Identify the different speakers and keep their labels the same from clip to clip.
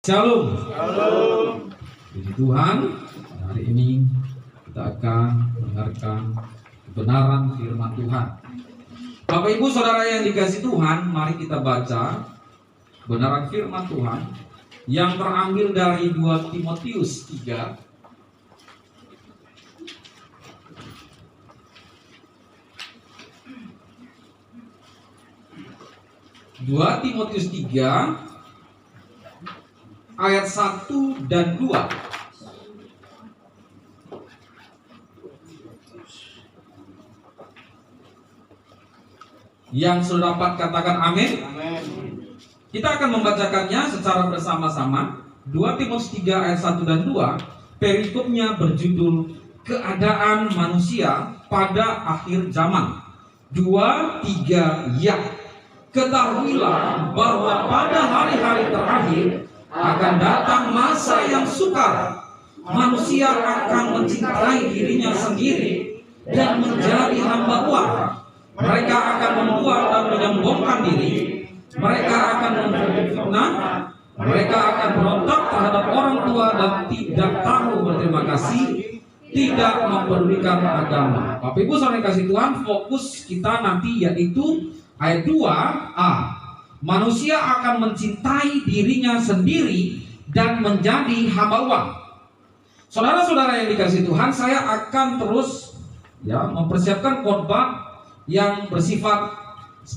Speaker 1: Shalom.
Speaker 2: Shalom.
Speaker 1: Puji Tuhan, hari ini kita akan mendengarkan kebenaran firman Tuhan. Bapak Ibu Saudara yang dikasihi Tuhan, mari kita baca kebenaran firman Tuhan yang terambil dari 2 Timotius 3 ayat 1 dan 2. Yang sudah dapat katakan amin.
Speaker 2: Amin.
Speaker 1: Kita akan membacakannya secara bersama-sama. 2 Timotius 3 ayat 1 dan 2. Perikopnya berjudul Keadaan Manusia pada Akhir Zaman. 2, 3, ya. Ketahuilah bahwa pada hari-hari terakhir akan datang masa yang sukar. Manusia akan mencintai dirinya sendiri dan menjadi hamba uang. Mereka akan membual dan menyombongkan diri. Mereka akan memfitnah. Mereka akan berontak terhadap orang tua dan tidak tahu berterima kasih, tidak mempedulikan agama. Bapak Ibu Saudara yang kasih Tuhan, fokus kita nanti yaitu ayat 2a. Manusia akan mencintai dirinya sendiri dan menjadi hamba uang. Saudara-saudara yang dikasihi Tuhan, saya akan terus mempersiapkan khotbah yang bersifat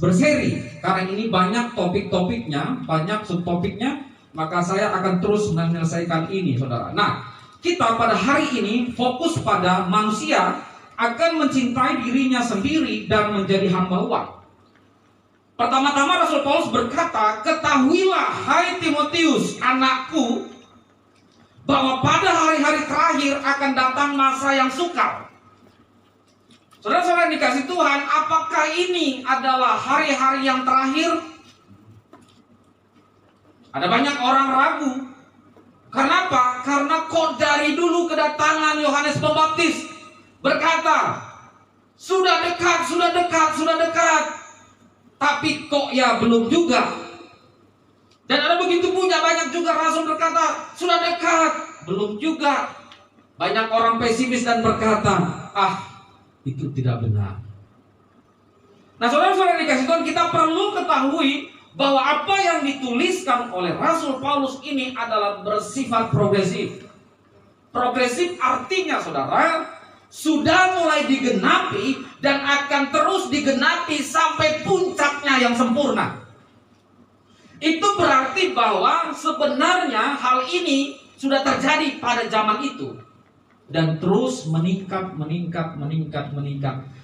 Speaker 1: berseri. Karena ini banyak topik-topiknya, banyak subtopiknya, maka saya akan terus menyelesaikan ini, saudara. Nah, kita pada hari ini fokus pada manusia akan mencintai dirinya sendiri dan menjadi hamba uang. Pertama-tama Rasul Paulus berkata, ketahuilah hai Timotius, anakku, bahwa pada hari-hari terakhir akan datang masa yang sukar. Saudara-saudara yang dikasihi Tuhan, apakah ini adalah hari-hari yang terakhir? Ada banyak orang ragu. Kenapa? Karena kok dari dulu kedatangan Yohanes Pembaptis berkata, sudah dekat, sudah dekat, sudah dekat. Tapi kok ya belum juga. Dan ada begitu banyak juga rasul berkata, sudah dekat, belum juga. Banyak orang pesimis dan berkata, itu tidak benar. Nah, saudara-saudara dikasih Tuhan, kita perlu ketahui bahwa apa yang dituliskan oleh Rasul Paulus ini adalah bersifat progresif. Progresif artinya, saudara, sudah mulai digenapi dan akan terus digenapi sampai puncaknya yang sempurna. Itu berarti bahwa sebenarnya hal ini sudah terjadi pada zaman itu dan terus meningkat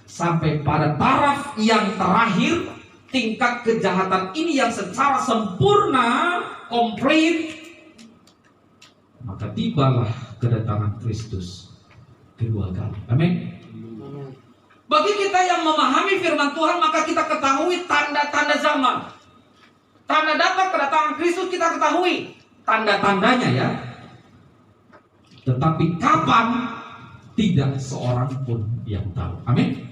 Speaker 1: sampai pada taraf yang terakhir, tingkat kejahatan ini yang secara sempurna, komplit, maka tibalah kedatangan Kristus kedua kali. Amin. Bagi kita yang memahami firman Tuhan, maka kita ketahui tanda-tanda zaman. Tanda datang kedatangan Kristus kita ketahui tanda-tandanya ya. Tetapi kapan, tidak seorang pun yang tahu. Amin.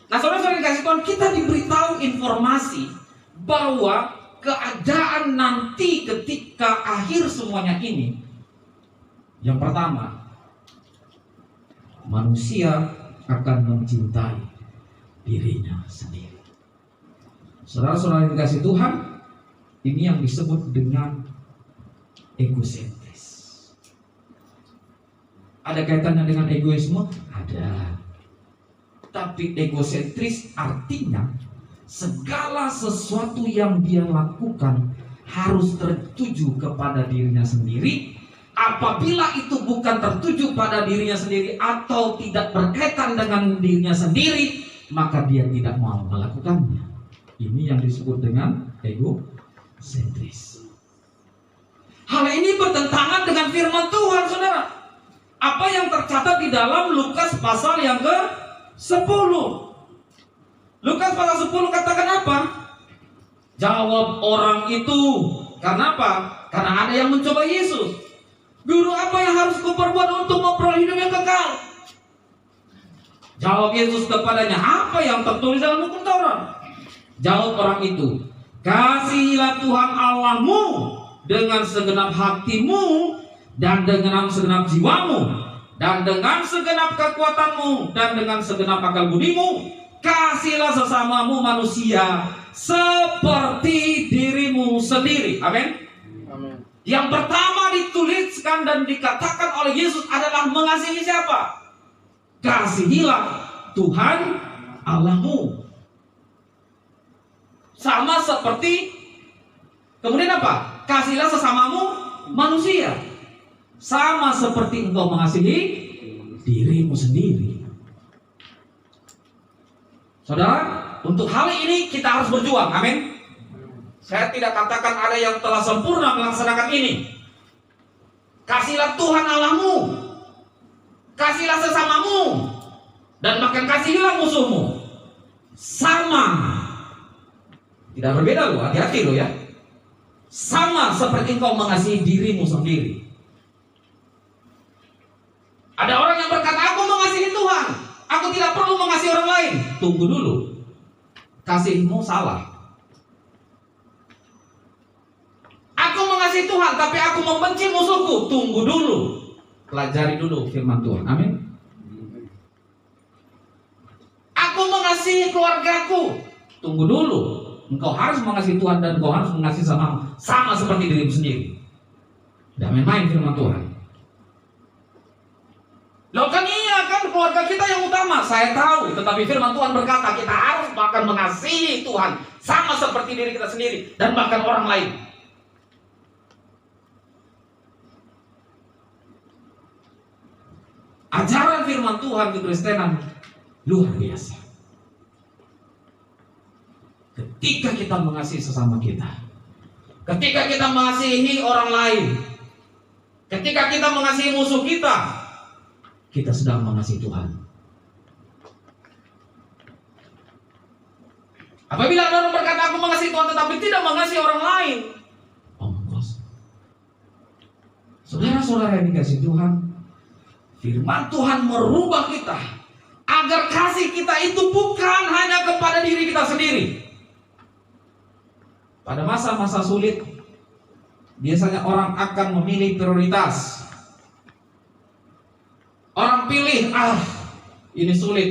Speaker 1: Nah, saudara-saudara dikasih Tuhan, kita diberitahu informasi bahwa keadaan nanti ketika akhir semuanya ini, yang pertama, manusia akan mencintai dirinya sendiri. Saudara-saudara yang dikasih Tuhan, ini yang disebut dengan egosentris. Ada kaitannya dengan egoisme? Ada. Tapi egosentris artinya segala sesuatu yang dia lakukan harus tertuju kepada dirinya sendiri. Apabila itu bukan tertuju pada dirinya sendiri atau tidak berkaitan dengan dirinya sendiri, maka dia tidak mau melakukannya. Ini yang disebut dengan egosentris. Hal ini bertentangan dengan firman Tuhan, saudara. Apa yang tercatat di dalam Lukas pasal yang ke-10. Lukas pasal 10 katakan apa? Jawab orang itu. Karena apa? Karena ada yang mencoba Yesus. Guru, apa yang harus kuperbuat untuk memperoleh hidup yang kekal? Jawab Yesus kepadanya, apa yang tertulis dalam hukum Taurat? Jawab orang itu, Kasihilah Tuhan Allahmu dengan segenap hatimu dan dengan segenap jiwamu dan dengan segenap kekuatanmu dan dengan segenap akal budimu. Kasihilah sesamamu manusia seperti dirimu sendiri. Amin.
Speaker 2: Amin.
Speaker 1: Yang pertama dituliskan dan dikatakan oleh Yesus adalah mengasihi siapa? Kasihilah Tuhan Allahmu. Sama seperti, kemudian apa? Kasihilah sesamamu manusia. Sama seperti engkau mengasihi dirimu sendiri. Saudara, untuk hal ini kita harus berjuang. Amin. Saya tidak katakan ada yang telah sempurna melaksanakan ini. Kasihilah Tuhan Allahmu, kasihilah sesamamu, dan bahkan kasihilah musuhmu. Sama. Tidak berbeda loh, hati-hati loh ya. Sama seperti engkau mengasihi dirimu sendiri. Ada orang yang berkata, aku mengasihi Tuhan, aku tidak perlu mengasihi orang lain. Tunggu dulu, kasihmu salah. Aku mengasihi Tuhan, tapi aku membenci musuhku. Tunggu dulu, pelajari dulu firman Tuhan. Amin. Aku mengasihi keluargaku. Tunggu dulu, engkau harus mengasihi Tuhan dan engkau harus mengasihi sama seperti dirimu sendiri. Tidak main-main firman Tuhan. Loh kan iya kan, keluarga kita yang utama, saya tahu. Tetapi firman Tuhan berkata kita harus bahkan mengasihi Tuhan sama seperti diri kita sendiri dan bahkan orang lain. Ajaran firman Tuhan kekristenan luar biasa. Ketika kita mengasihi sesama kita, ketika kita mengasihi orang lain, ketika kita mengasihi musuh kita, kita sedang mengasihi Tuhan. Apabila ada orang berkata aku mengasihi Tuhan tetapi tidak mengasihi orang lain, ongkos. Saudara-saudara yang dikasihi Tuhan, firman Tuhan merubah kita agar kasih kita itu bukan hanya kepada diri kita sendiri. Pada masa-masa sulit, biasanya orang akan memilih prioritas. Orang pilih, ini sulit,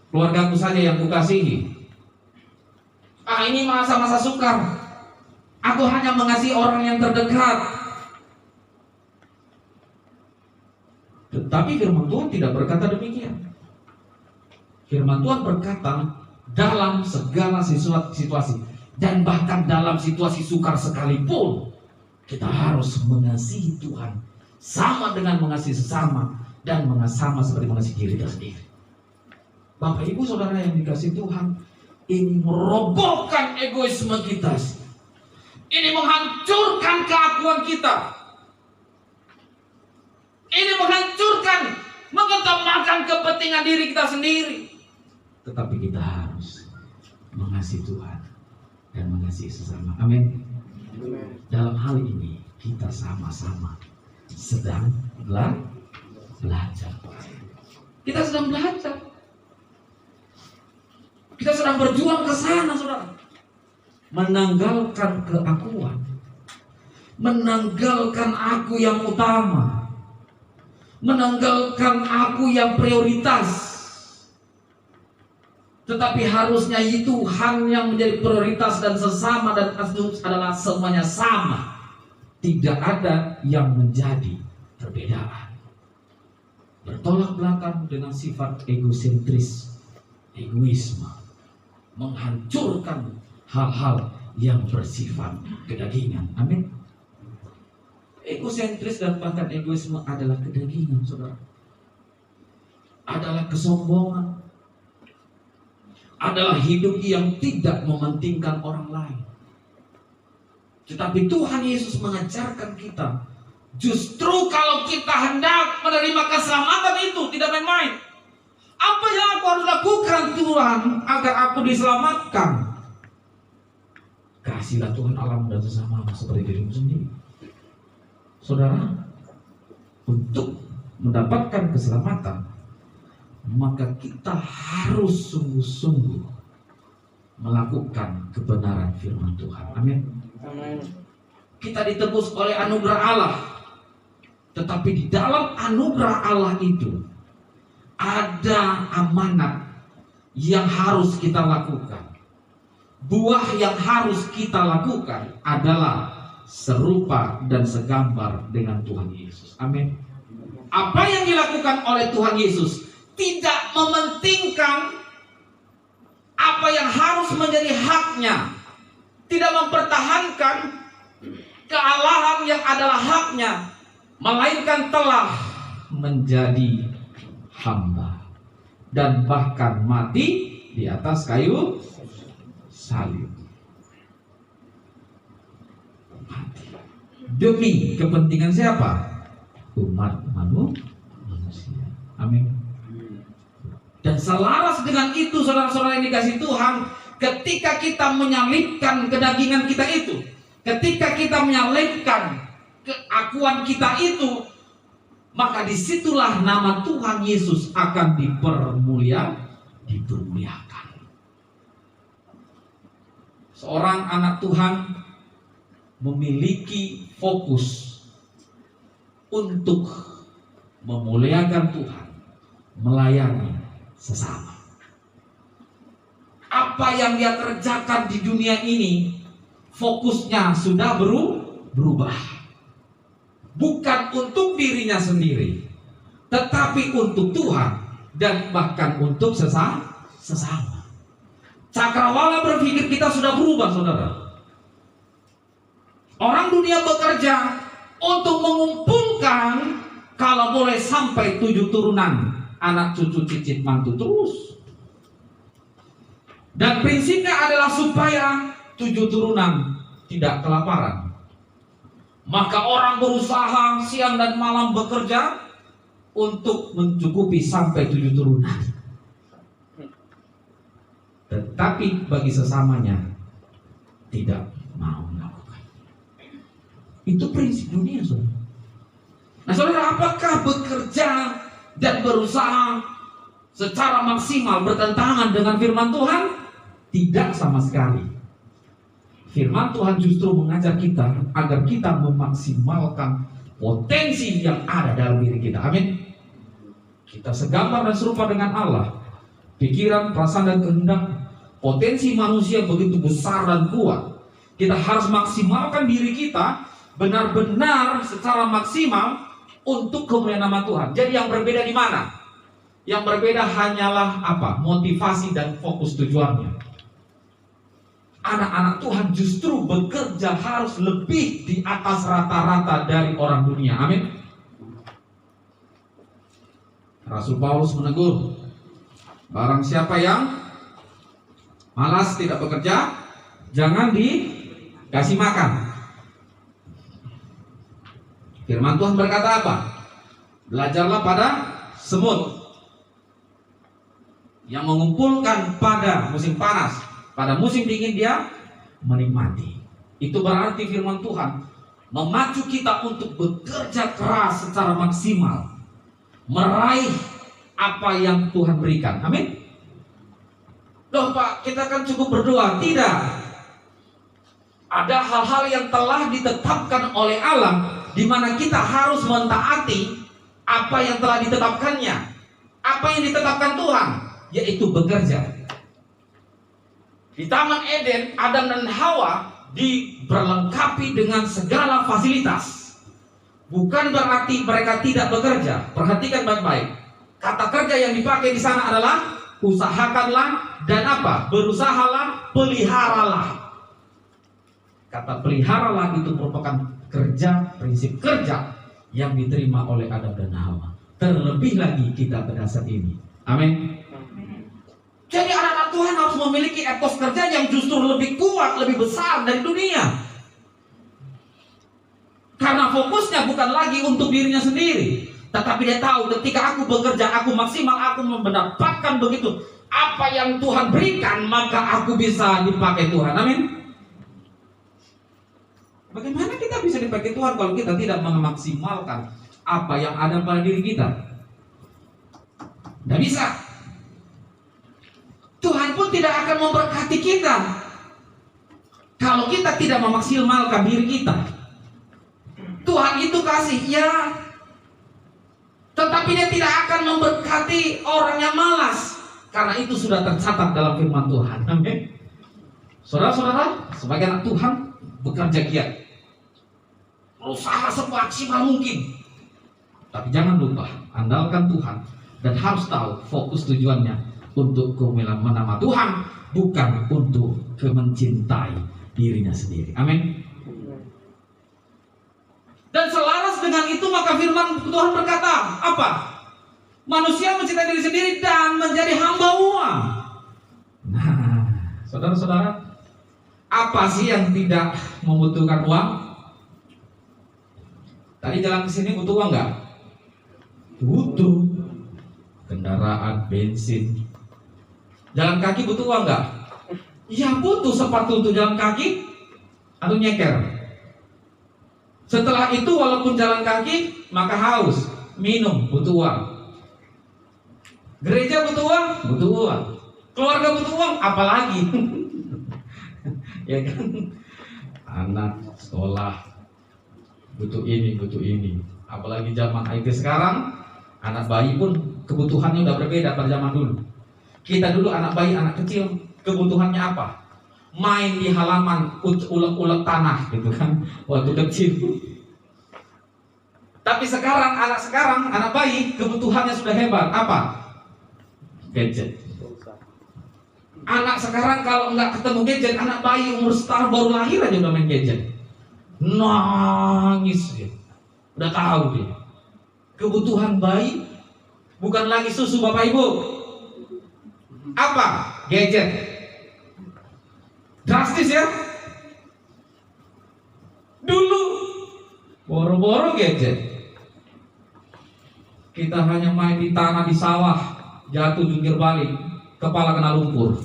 Speaker 1: keluargaku saja yang kukasihi. Ini masa-masa sukar, aku hanya mengasihi orang yang terdekat. Tetapi firman Tuhan tidak berkata demikian. Firman Tuhan berkata dalam segala situasi dan bahkan dalam situasi sukar sekalipun kita harus mengasihi Tuhan sama dengan mengasihi sesama dan sama seperti mengasihi diri kita sendiri. Bapak Ibu Saudara yang dikasihi Tuhan, ini merobohkan egoisme kita. Ini menghancurkan keakuan kita. Ini menghancurkan, mengutamakan kepentingan diri kita sendiri. Tetapi kita harus mengasihi Tuhan dan mengasihi sesama. Amin. Dalam hal ini kita sama-sama sedang belajar. Kita sedang belajar. Kita sedang berjuang ke sana, saudara. Menanggalkan keakuan, menanggalkan aku yang utama, menanggalkan aku yang prioritas. Tetapi harusnya Tuhan yang menjadi prioritas dan sesama dan itu adalah semuanya sama. Tidak ada yang menjadi perbedaan. Bertolak belakang dengan sifat egosentris, egoisme, menghancurkan hal-hal yang bersifat kedagingan. Amin. Egosentris dan bahkan egoisme adalah kedagingan, saudara. Adalah kesombongan. Adalah hidup yang tidak mementingkan orang lain. Tetapi Tuhan Yesus mengajarkan kita, justru kalau kita hendak menerima keselamatan itu tidak main-main. Apa yang aku harus lakukan Tuhan agar aku diselamatkan? Kasihlah Tuhan Allahmu dan sesamamu seperti dirimu sendiri. Saudara, untuk mendapatkan keselamatan, maka kita harus sungguh-sungguh melakukan kebenaran firman Tuhan. Amin.
Speaker 2: Amin.
Speaker 1: Kita ditebus oleh anugerah Allah. Tetapi di dalam anugerah Allah itu ada amanat yang harus kita lakukan. Buah yang harus kita lakukan adalah serupa dan segambar dengan Tuhan Yesus. Amin. Apa yang dilakukan oleh Tuhan Yesus tidak mementingkan apa yang harus menjadi haknya, tidak mempertahankan kealahan yang adalah haknya, melainkan telah menjadi hamba dan bahkan mati di atas kayu salib. Mati. Demi kepentingan siapa? Umat manusia. Amin. Dan selaras dengan itu, saudara-saudara yang dikasih Tuhan, ketika kita menyalibkan kedagingan kita itu, ketika kita menyalibkan keakuan kita itu, maka disitulah nama Tuhan Yesus akan dipermuliakan. Seorang anak Tuhan memiliki fokus untuk memuliakan Tuhan, melayani sesama. Apa yang dia kerjakan di dunia ini, fokusnya sudah berubah. Bukan untuk dirinya sendiri, tetapi untuk Tuhan dan bahkan untuk sesama. Cakrawala berpikir kita sudah berubah, saudara. Orang dunia bekerja untuk mengumpulkan kalau boleh sampai 7 turunan, anak cucu cicit mantu terus. Dan prinsipnya adalah supaya 7 turunan tidak kelaparan. Maka orang berusaha siang dan malam bekerja untuk mencukupi sampai 7 turunan. Tetapi bagi sesamanya tidak mau melakukan. Itu prinsip dunia, saudara. Nah, saudara, apakah bekerja dan berusaha secara maksimal bertentangan dengan firman Tuhan? Tidak sama sekali. Firman Tuhan justru mengajar kita agar kita memaksimalkan potensi yang ada dalam diri kita. Amin. Kita segambar dan serupa dengan Allah. Pikiran, perasaan, dan kehendak, potensi manusia begitu besar dan kuat. Kita harus maksimalkan diri kita benar-benar secara maksimal untuk kemuliaan nama Tuhan. Jadi yang berbeda di mana? Yang berbeda hanyalah apa? Motivasi dan fokus tujuannya. Anak-anak Tuhan justru bekerja harus lebih di atas rata-rata dari orang dunia. Amin. Rasul Paulus menegur, barang siapa yang malas tidak bekerja, jangan dikasih makan. Firman Tuhan berkata apa? Belajarlah pada semut yang mengumpulkan pada musim panas, pada musim dingin dia menikmati. Itu berarti firman Tuhan memacu kita untuk bekerja keras secara maksimal, meraih apa yang Tuhan berikan. Amin. Loh Pak, kita kan cukup berdoa. Tidak. Ada hal-hal yang telah ditetapkan oleh Allah, di mana kita harus mentaati apa yang telah ditetapkannya. Apa yang ditetapkan Tuhan, yaitu bekerja. Di Taman Eden, Adam dan Hawa diperlengkapi dengan segala fasilitas. Bukan berarti mereka tidak bekerja. Perhatikan baik-baik. Kata kerja yang dipakai di sana adalah usahakanlah dan apa? Berusahalah, peliharalah. Kata peliharalah itu merupakan kerja, prinsip kerja yang diterima oleh Adam dan Hawa. Terlebih lagi kita pada saat ini. Amin. Jadi anak-anak Tuhan harus memiliki etos kerja yang justru lebih kuat, lebih besar dari dunia. Karena fokusnya bukan lagi untuk dirinya sendiri, tetapi dia tahu ketika aku bekerja, aku maksimal, aku mendapatkan begitu apa yang Tuhan berikan, maka aku bisa dipakai Tuhan. Amin. Bagaimana kita bisa dipakai Tuhan kalau kita tidak memaksimalkan apa yang ada pada diri kita? Tidak bisa. Tuhan pun tidak akan memberkati hati kita. Kalau kita tidak memaksimalkan diri kita, Tuhan itu kasih, ya, tetapi Dia tidak akan memberkati orang yang malas, karena itu sudah tercatat dalam firman Tuhan. Amin. Saudara-saudara, sebagai anak Tuhan, bekerja giat, berusaha semaksimal mungkin, tapi jangan lupa andalkan Tuhan, dan harus tahu fokus tujuannya untuk kemuliaan nama Tuhan, bukan untuk mencintai dirinya sendiri. Amin. Dan selaras dengan itu maka firman Tuhan berkata, apa? Manusia mencintai diri sendiri dan menjadi hamba uang. Nah, saudara-saudara, apa sih yang tidak membutuhkan uang? Tadi jalan ke sini butuh uang nggak? Butuh. Kendaraan, bensin. Jalan kaki butuh uang nggak? Ya butuh sepatu untuk jalan kaki atau nyeker. Setelah itu walaupun jalan kaki maka haus, minum, butuh uang. Gereja butuh uang, butuh uang. Keluarga butuh uang, apalagi ya kan? Anak sekolah butuh ini, butuh ini. Apalagi zaman IT sekarang, anak bayi pun kebutuhannya udah berbeda pada zaman dulu. Kita dulu anak bayi, anak kecil, kebutuhannya apa? Main di halaman, ulek-ulek tanah gitu kan, waktu kecil. Tapi sekarang, anak bayi, kebutuhannya sudah hebat. Apa? Gadget. Anak sekarang kalau nggak ketemu gadget, anak bayi umur setahun baru lahir aja udah main gadget. Nangis dia. Udah tahu dia. Kebutuhan bayi bukan lagi susu Bapak Ibu. Apa? Gadget. Drastis ya. Dulu boro-boro gadget. Kita hanya main di tanah, di sawah, jatuh jungkir balik, kepala kena lumpur.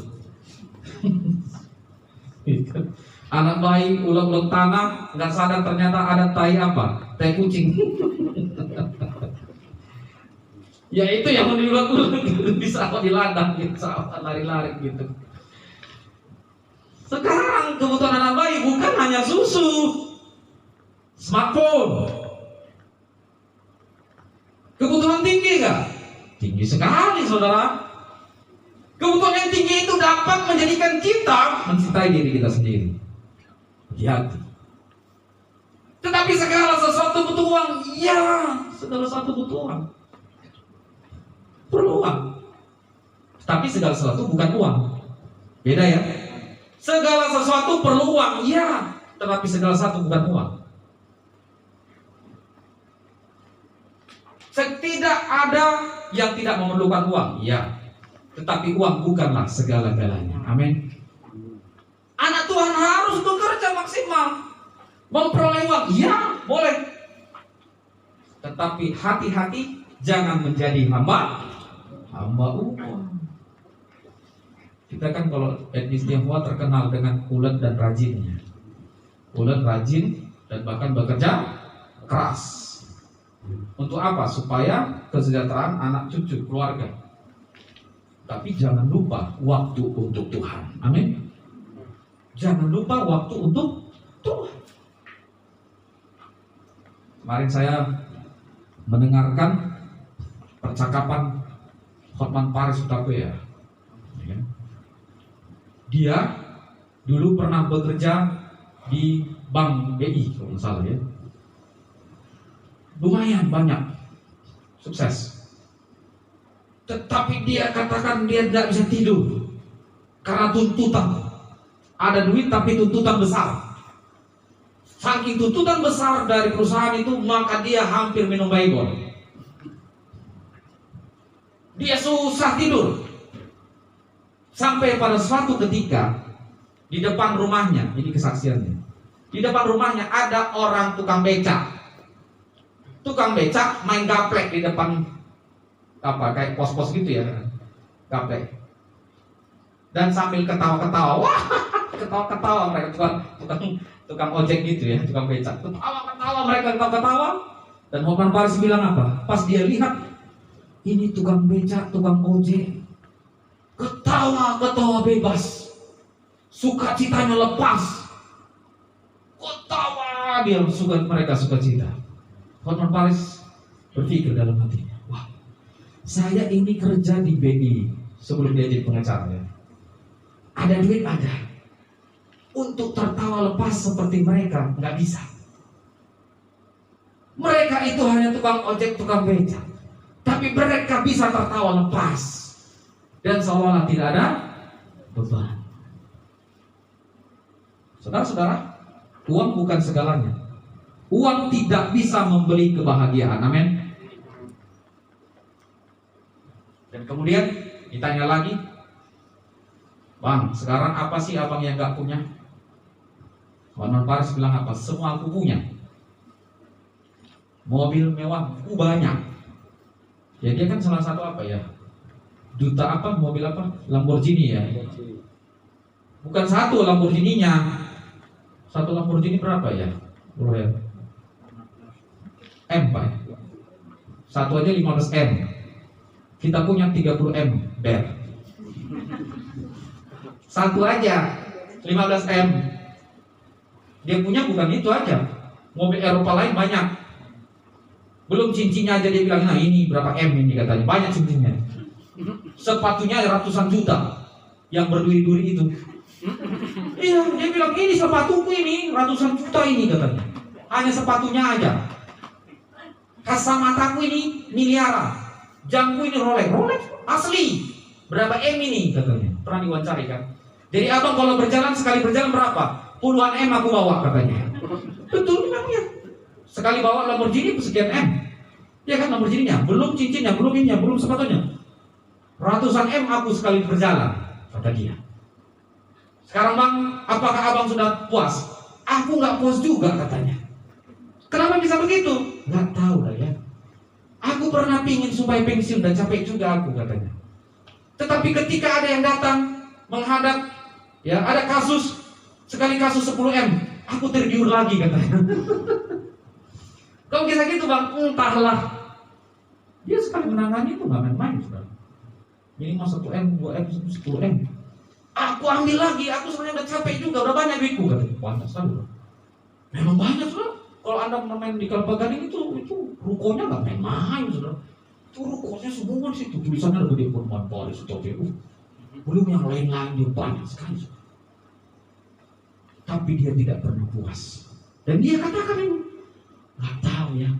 Speaker 1: Anak bayi ulek-ulek tanah, nggak sadar ternyata ada tai apa? Tai kucing. Ya itu yang diulek-ulek di sawah, di ladang gitu, sawah lari-lari gitu. Sekarang kebutuhan anak bayi bukan hanya susu, smartphone. Kebutuhan tinggi nggak? Tinggi sekali, saudara. Kebutuhan yang tinggi itu dapat menjadikan kita mencintai diri kita sendiri. Hati. Tetapi segala sesuatu butuh uang. Ya, segala sesuatu butuh uang. Perlu uang. Tapi segala sesuatu bukan uang. Beda ya. Segala sesuatu perlu uang. Ya, tetapi segala sesuatu bukan uang. Tidak ada yang tidak memerlukan uang. Ya. Tetapi uang bukanlah segala-galanya. Amin. Anak Tuhan harus bekerja maksimal, memperoleh uang. Ya, boleh. Tetapi hati-hati, jangan menjadi hamba uang. Kita kan kalau etnis Tionghoa terkenal dengan ulet dan rajinnya. Ulet, rajin, dan bahkan bekerja keras. Untuk apa? Supaya kesejahteraan anak cucu keluarga. Tapi jangan lupa waktu untuk Tuhan. Amin. Jangan lupa waktu untuk Tuhan. Kemarin saya mendengarkan percakapan Hotman Paris Hutapea. Dia dulu pernah bekerja di Bank BI kalau nggak salah ya. Lumayan banyak, sukses. Tetapi dia katakan dia tidak bisa tidur karena tuntutan. Ada duit tapi tuntutan besar. Saking tuntutan besar dari perusahaan itu, maka dia hampir minum baygon. Dia susah tidur. Sampai pada suatu ketika di depan rumahnya, ini kesaksiannya. Di depan rumahnya ada orang tukang becak. Tukang becak main gaplek di depan apa kayak pos-pos gitu ya, gaplek. Dan sambil ketawa-ketawa, wah, ketawa-ketawa mereka tukang ojek gitu ya, tukang becak. Ketawa-ketawa mereka ketawa-ketawa. Dan Hotman Paris bilang apa? Pas dia lihat ini tukang becak, tukang ojek, ketawa-ketawa bebas. sukacitanya lepas. Ketawa dia, mereka sukacita. Hotman Paris berpikir dalam hatinya, wah, saya ini kerja di BI sebelum dia jadi pengacara ya. Ada duit ada. Untuk tertawa lepas seperti mereka nggak bisa. Mereka itu hanya tukang ojek, tukang beca. Tapi mereka bisa tertawa lepas dan seolah-olah tidak ada beban. Saudara-saudara, uang bukan segalanya. Uang tidak bisa membeli kebahagiaan. Amin. Dan kemudian ditanya lagi, Bang, sekarang apa sih abang yang gak punya? Hotman Paris bilang apa? Semua aku punya. Mobil mewah aku banyak. Ya dia kan salah satu apa ya? Duta apa? Mobil apa? Lamborghini ya. Bukan satu Lamborghini-nya. Satu Lamborghini berapa ya? M Pak. Satu aja 15 M. Kita punya 30 M ber. Satu aja 15 M. Dia punya bukan itu aja. Mobil Eropa lain banyak. Belum cincinnya aja dia bilang, nah ini berapa M ini katanya. Banyak cincinnya. Sepatunya ratusan juta yang berduri-duri itu. Iya, dia bilang ini sepatuku ini ratusan juta ini katanya. Hanya sepatunya aja. Kasamataku ini miliaran. Jamku ini Rolex asli. Berapa M ini katanya. Pernah diwawancari kan. Jadi abang kalau berjalan sekali berjalan berapa? Puluhan M aku bawa katanya. Betul namanya. Sekali bawa Lamborghini sekian M. Ya kan Lamborghini-nya, belum cincinnya, belum ininya, belum sepatunya. Ratusan M aku sekali berjalan, kata dia. Sekarang Bang, apakah abang sudah puas? Aku nggak puas juga katanya. Kenapa bisa begitu? Nggak tahu lah ya. Aku pernah pingin supaya pensiun dan capek juga aku katanya. Tetapi ketika ada yang datang menghadap, ya ada kasus, sekali kasus 10 M, aku tergiur lagi katanya. Kalau bisa gitu Bang, entahlah. Dia sekali menangani itu nggak main-main saudara. Minimal 1 M, 2 M, 10 M. Aku ambil lagi, aku sebenarnya udah capek juga, udah banyak duitku katanya. Pantas saudara. Memang banyak saudara. Kalau Anda main di Kelapa Gading itu rukonya nggak main-main saudara. Itu rukonya semua di situ. Tulisannya ada gede Hotman Paris atau belum yang lain-lain dia banyak sekali saudara. Tapi dia tidak pernah puas. Dan dia katakan ini, nggak tahu ya,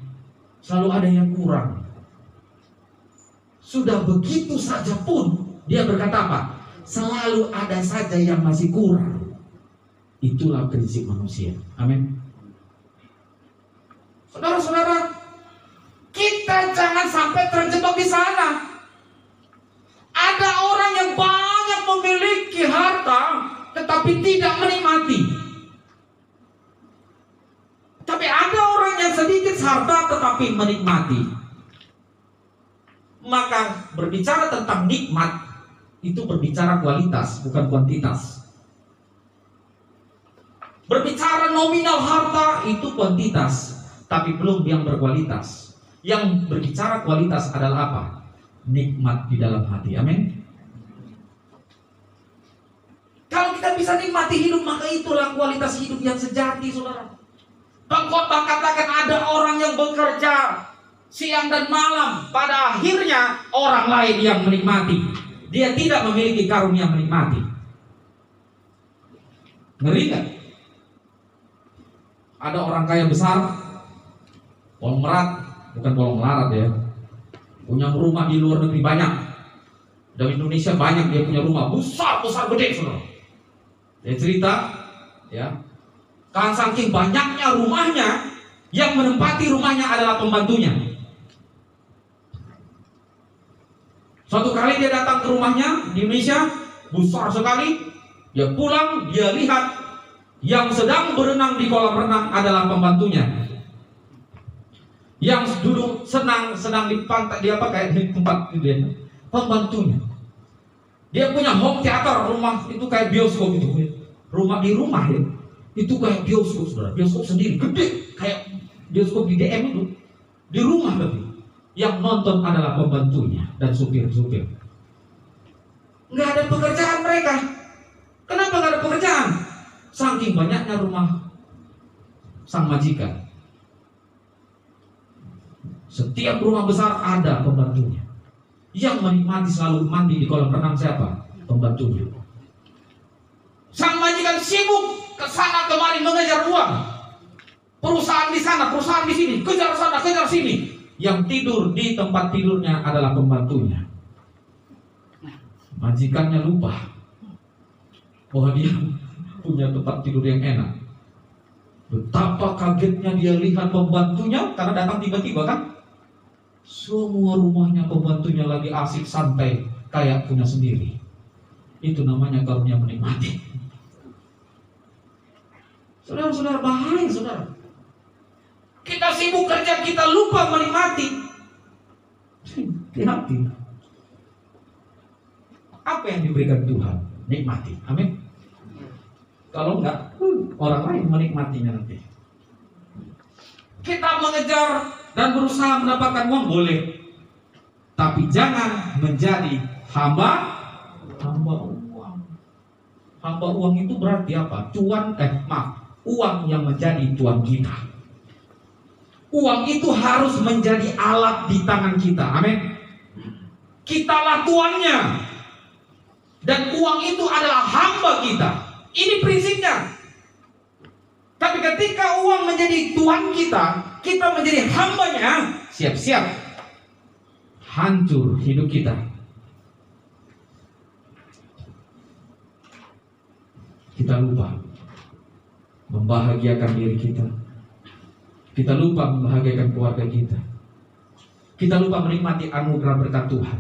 Speaker 1: selalu ada yang kurang. Sudah begitu saja pun dia berkata apa? Selalu ada saja yang masih kurang. Itulah prinsip manusia. Amin. Saudara-saudara, kita jangan sampai terjebak di sana. Ada orang yang banyak memiliki harta tetapi tidak menikmati. Tapi ada orang yang sedikit harta tetapi menikmati. Maka berbicara tentang nikmat itu berbicara kualitas, bukan kuantitas. Berbicara nominal harta itu kuantitas, tapi belum yang berkualitas. Yang berbicara kualitas adalah apa? Nikmat di dalam hati. Amin. Kalau kita bisa nikmati hidup, maka itulah kualitas hidup yang sejati, saudara. Pengkhotbah katakan ada orang yang bekerja siang dan malam, pada akhirnya orang lain yang menikmati. Dia tidak memiliki karunia menikmati. Ngeri gak? Ada orang kaya besar, konglomerat, bukan konglomerat ya, punya rumah di luar negeri banyak. Dari Indonesia banyak dia punya rumah besar gede saudara. Dia cerita, ya, kan saking banyaknya rumahnya, yang menempati rumahnya adalah pembantunya. Suatu kali dia datang ke rumahnya di Indonesia, besar sekali. Dia pulang, dia lihat yang sedang berenang di kolam renang adalah pembantunya. Yang duduk senang di pantai, dia apa kayak di tempat dia, pembantunya. Dia punya home theater, rumah itu kayak bioskop itu. Rumah ya. Itu kayak bioskop saudara, bioskop sendiri, gede kayak bioskop di DM itu. Di rumah tapi yang nonton adalah pembantunya dan supir-supir. Nggak ada pekerjaan mereka. Kenapa nggak ada pekerjaan? Saking banyaknya rumah sang majikan. Setiap rumah besar ada pembantunya. Yang menikmati selalu mandi di kolam renang siapa? Pembantunya. Sang majikan sibuk ke sana kemari mengejar uang. Perusahaan di sana, perusahaan di sini, kejar sana, kejar sini. Yang tidur di tempat tidurnya adalah pembantunya. Majikannya lupa bahwa dia punya tempat tidur yang enak. Betapa kagetnya dia lihat pembantunya karena datang tiba-tiba kan. Semua rumahnya pembantunya lagi asik santai kayak punya sendiri. Itu namanya karunia menikmati. Saudara-saudara, bahaya saudara. Kita sibuk kerja, kita lupa menikmati. Hati-hati. Apa yang diberikan Tuhan, nikmati. Amin. Kalau enggak, orang lain menikmatinya nanti. Kita mengejar dan berusaha mendapatkan uang boleh, tapi jangan menjadi hamba uang. Hamba uang itu berarti apa? Uang yang menjadi tuan kita. Uang itu harus menjadi alat di tangan kita. Amin. Kitalah tuannya. Dan uang itu adalah hamba kita. Ini prinsipnya. Tapi ketika uang menjadi tuan kita, kita menjadi hambanya, siap-siap hancur hidup kita. Kita lupa membahagiakan diri kita. Kita lupa membahagiakan keluarga kita. Kita lupa menikmati anugerah berkat Tuhan.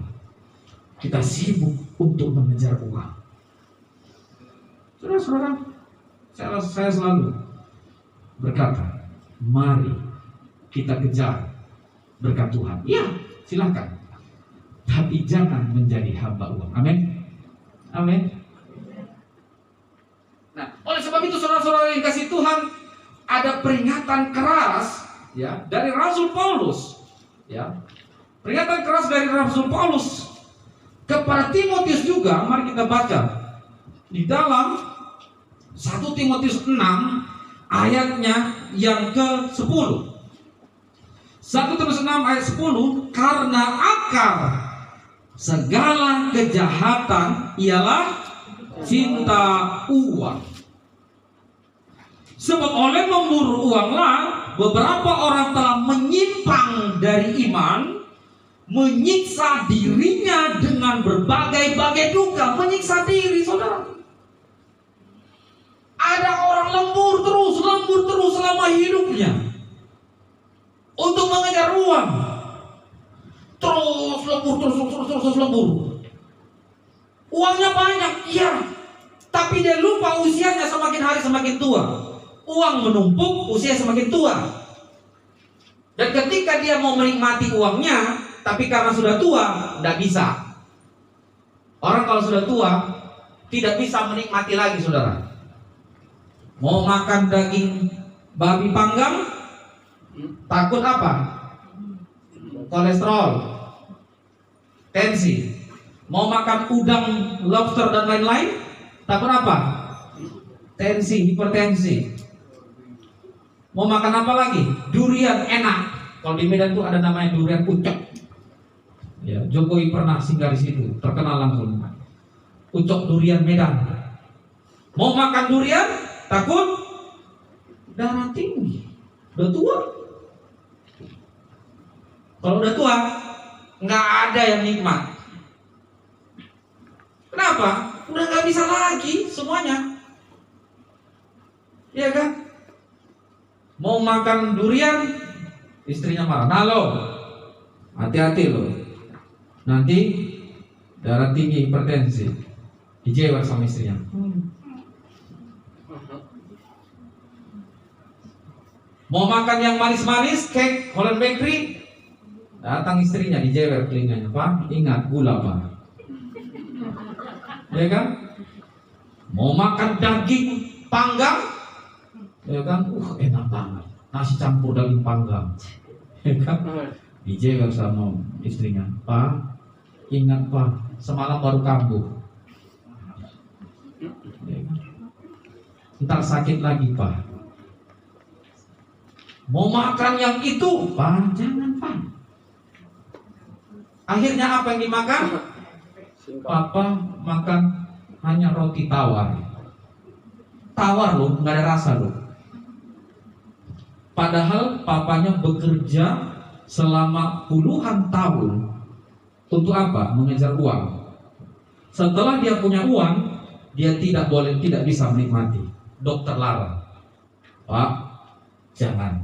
Speaker 1: Kita sibuk untuk mengejar uang. Saudara-saudara, saya selalu berkata, mari kita kejar berkat Tuhan. Ya, silakan. Tapi jangan menjadi hamba uang. Amin. Amin. Nah, oleh sebab itu saudara-saudara yang kasih Tuhan, ada peringatan keras ya dari Rasul Paulus. Ya. Peringatan keras dari Rasul Paulus kepada Timotius juga. Mari kita baca di dalam 1 Timotius 6 ayatnya yang ke-10. 1 Timotius 6 ayat 10, karena akar segala kejahatan ialah cinta uang. Sebab oleh memburu uanglah beberapa orang telah menyimpang dari iman, menyiksa dirinya dengan berbagai-bagai duka. Menyiksa diri, saudara. Ada orang lembur terus selama hidupnya untuk mengejar uang. Terus lembur. Uangnya banyak, iya. Tapi dia lupa usianya semakin hari semakin tua. Uang menumpuk, usia semakin tua. Dan ketika dia mau menikmati uangnya, tapi karena sudah tua, tidak bisa. Orang kalau sudah tua, tidak bisa menikmati lagi, saudara. Mau makan daging babi panggang, takut apa? Kolesterol, tensi. Mau makan udang, lobster dan lain-lain, takut apa? Tensi, hipertensi. Mau makan apa lagi? Durian, enak. Kalau di Medan tuh ada namanya durian ucok. Ya, Jokowi pernah singgah di situ, terkenal langsung. Ucok durian Medan. Mau makan durian, takut darah tinggi. Udah tua. Kalau udah tua, nggak ada yang nikmat. Kenapa? Udah nggak bisa lagi semuanya. Iya kan? Mau makan durian, istrinya marah. Nah lo, hati-hati lo. Nanti darah tinggi, hipertensi. Dijewer sama istrinya. Mau makan yang manis-manis, cake, Holland Bakery, datang istrinya, dijewer telinganya. Pak, ingat gula Pak. Ya kan? Mau makan daging panggang, ya kan? Enak banget. Nasi campur daging panggang. Ya kan? Dijewer sama istrinya. Pak, ingat Pak, semalam baru kambuh. Ntar sakit lagi Pak. Mau makan yang itu Pak, jangan Pak. Akhirnya apa yang dimakan? Papa makan hanya roti tawar. Tawar loh, nggak ada rasa loh. Padahal papanya bekerja selama puluhan tahun untuk apa? Mengejar uang. Setelah dia punya uang, dia tidak bisa menikmati. Dokter larang. Pak, jangan.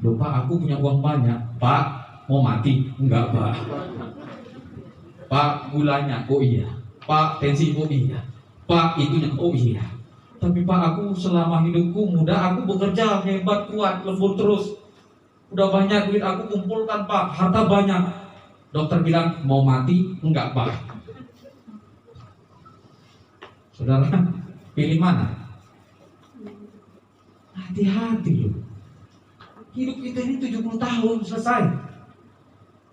Speaker 1: Loh Pak, aku punya uang banyak. Pak, mau mati? Enggak Pak. Pak, gulanya? Oh iya. Pak, tensi? Oh iya. Pak, itunya? Oh iya. Tapi Pak, aku selama hidupku muda, aku bekerja hebat, kuat, lembut terus. Udah banyak duit aku kumpulkan Pak, harta banyak. Dokter bilang, mau mati? Enggak Pak. Saudara, pilih mana? Hati-hati loh. Hidup kita ini 70 tahun selesai.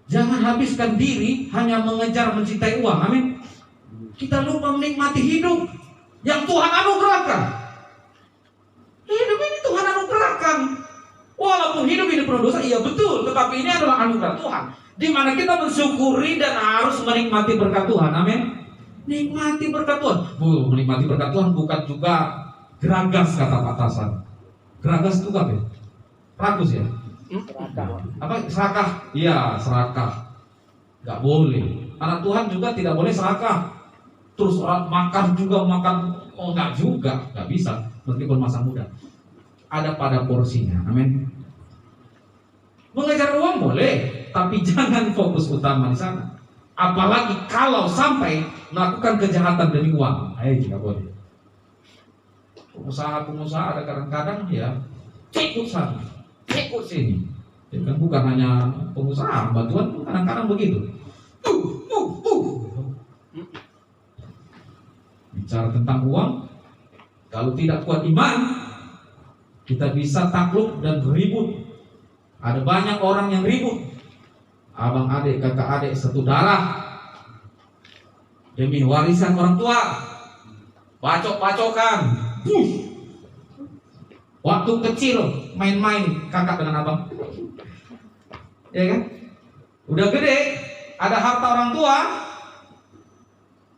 Speaker 1: Jangan habiskan diri hanya mengejar mencintai uang. Amin. Kita lupa menikmati hidup yang Tuhan anugerahkan. Hidup ini Tuhan anugerahkan. Walaupun hidup ini penuh dosa, iya betul, tetapi ini adalah anugerah Tuhan, di mana kita mensyukuri dan harus menikmati berkat Tuhan. Amin. Nikmati berkat Tuhan. Menikmati berkat Tuhan bukan juga geragas, kata Pak Tasan. Geragas itu apa ya? Ragus ya? Apa? Serakah? Iya, serakah. Gak boleh. Anak Tuhan juga tidak boleh serakah. Terus orang makan juga makan. Oh enggak juga, enggak bisa. Meskipun masa muda, ada pada porsinya. Amin. Mengejar uang boleh, tapi jangan fokus utama di sana. Apalagi kalau sampai melakukan kejahatan demi uang. Tidak boleh. Pengusaha ada kadang-kadang ya ikut sana, ikut sini. Jadi kan bukan hanya pengusaha, bantuan kadang-kadang begitu. Bicara tentang uang, kalau tidak kuat iman, kita bisa takluk dan ribut. Ada banyak orang yang ribut, abang adik, kakak adik, satu darah, demi warisan orang tua, bacok-bacokan. Waktu kecil main-main kakak dengan abang, ya kan? Udah gede, ada harta orang tua.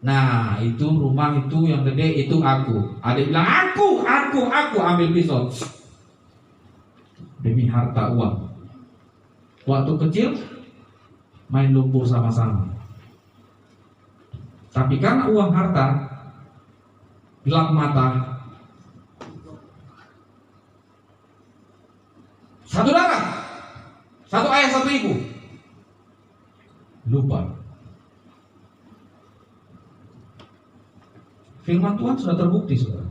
Speaker 1: Nah, itu rumah itu yang gede itu aku. Adik bilang aku ambil pisau demi harta uang. Waktu kecil main lumpur sama-sama. Tapi karena uang harta, gelap mata. Satu darah, satu ayah, satu ibu. Lupa. Firman Tuhan sudah terbukti, saudara.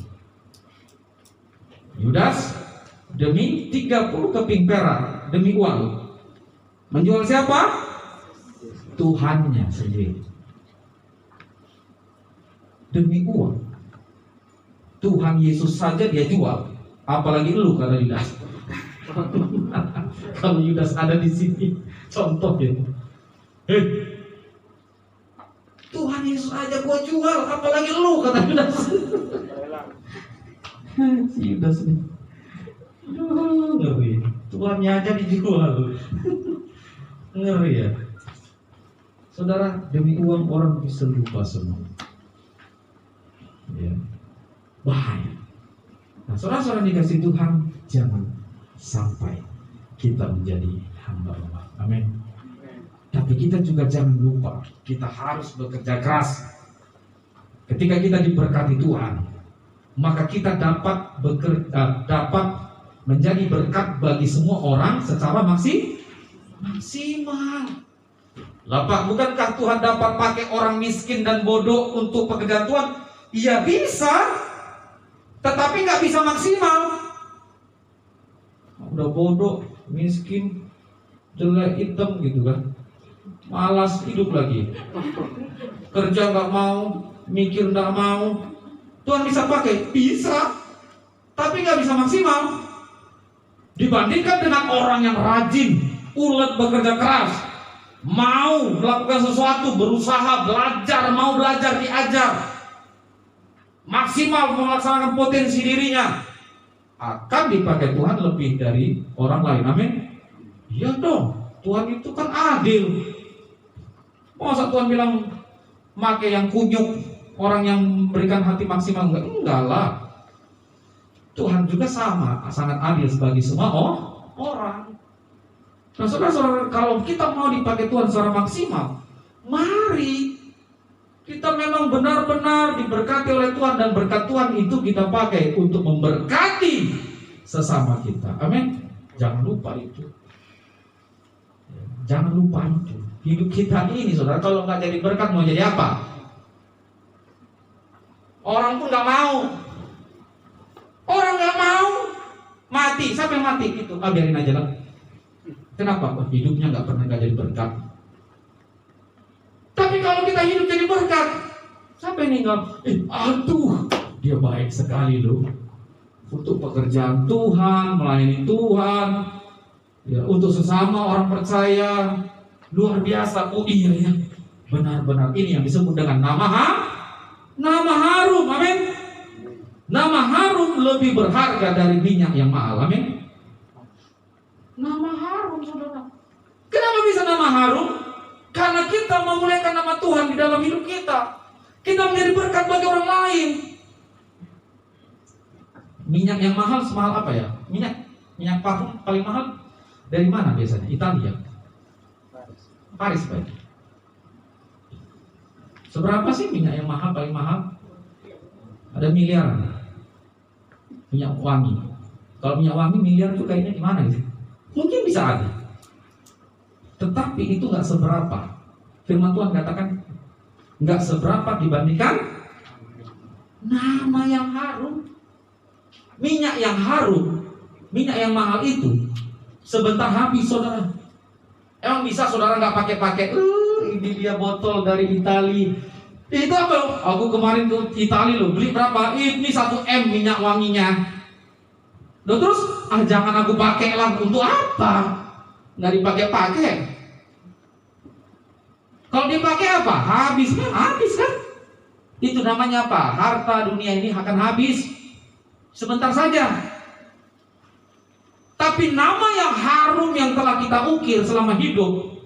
Speaker 1: Yudas demi 30 keping perak, demi uang, menjual siapa? Tuhannya sendiri. Demi uang. Tuhan Yesus saja dia jual, apalagi lu, kata Yudas. Kalau Yudas ada di sini, contoh ya. Tuhan Yesus aja gua jual, apalagi lu, kata Yudas. Si Yudas nih, ngeri. Tuhannya aja dijual. Ngeri ya. Saudara, demi uang orang bisa lupa semua. Ya. Bahaya. Nah, saudara-saudara dikasih Tuhan, jangan sampai kita menjadi hamba Allah. Amin. Tapi kita juga jangan lupa, kita harus bekerja keras. Ketika kita diberkati Tuhan, maka kita dapat menjadi berkat bagi semua orang secara maksimal. Lah Pak, bukankah Tuhan dapat pakai orang miskin dan bodoh untuk pekerjaan Tuhan? Iya bisa, tetapi nggak bisa maksimal. Udah bodoh, miskin, jelek, hitam gitu kan, malas hidup lagi, kerja nggak mau, mikir nggak mau. Tuhan bisa pakai, bisa, tapi nggak bisa maksimal. Dibandingkan dengan orang yang rajin, ulet, bekerja keras, mau melakukan sesuatu, berusaha, belajar, mau belajar, diajar. maksimal melaksanakan potensi dirinya, akan dipakai Tuhan lebih dari orang lain. Amin. Iya dong, Tuhan itu kan adil. Masa Tuhan bilang make yang kunyuk, orang yang memberikan hati maksimal? Enggak lah. Tuhan juga sama, sangat adil sebagai semua orang. Nah saudara-saudara, kalau kita mau dipakai Tuhan secara maksimal, mari kita memang benar-benar diberkati oleh Tuhan, dan berkat Tuhan itu kita pakai untuk memberkati sesama kita. Amin. Jangan lupa itu. Jangan lupa itu. Hidup kita ini, saudara, kalau nggak jadi berkat mau jadi apa? Orang pun nggak mau. Orang nggak mau mati. Siapa yang mati? Itu biarin aja lah. Kenapa? Hidupnya nggak jadi berkat. Tapi kalau kita hidup jadi berkat, siapa yang ninggal? Aduh, dia baik sekali loh. Untuk pekerjaan Tuhan, melayani Tuhan, ya, untuk sesama orang percaya, luar biasa. Oh iya ya, benar-benar ini yang disebut dengan nama harum. Amin. Nama harum lebih berharga dari minyak yang mahal. Amin. Nama harum, saudara. Kenapa bisa nama harum? Karena kita memuliakan nama Tuhan di dalam hidup kita. Kita menjadi berkat bagi orang lain. Minyak yang mahal semahal apa ya? Minyak parfum paling mahal dari mana biasanya? Italia. Paris, Pak. Seberapa sih minyak yang mahal, paling mahal? Ada miliaran. Minyak wangi. Kalau minyak wangi miliar itu kayaknya di mana sih? Mungkin bisa ada. Tetapi itu nggak seberapa. Firman Tuhan katakan nggak seberapa dibandingkan nama yang harum. Minyak yang harum, minyak yang mahal itu sebentar habis, saudara. Emang bisa saudara nggak pakai? Ini dia botol dari Itali. Itu apa? Aku kemarin ke Itali loh, beli berapa? Ini 1 M minyak wanginya. Loh terus, jangan aku pakai lah. Untuk apa? Nggak dipakai-pakai. Kalau dipakai apa? Habis kan? Itu namanya apa? Harta dunia ini akan habis sebentar saja. Tapi nama yang harum yang telah kita ukir selama hidup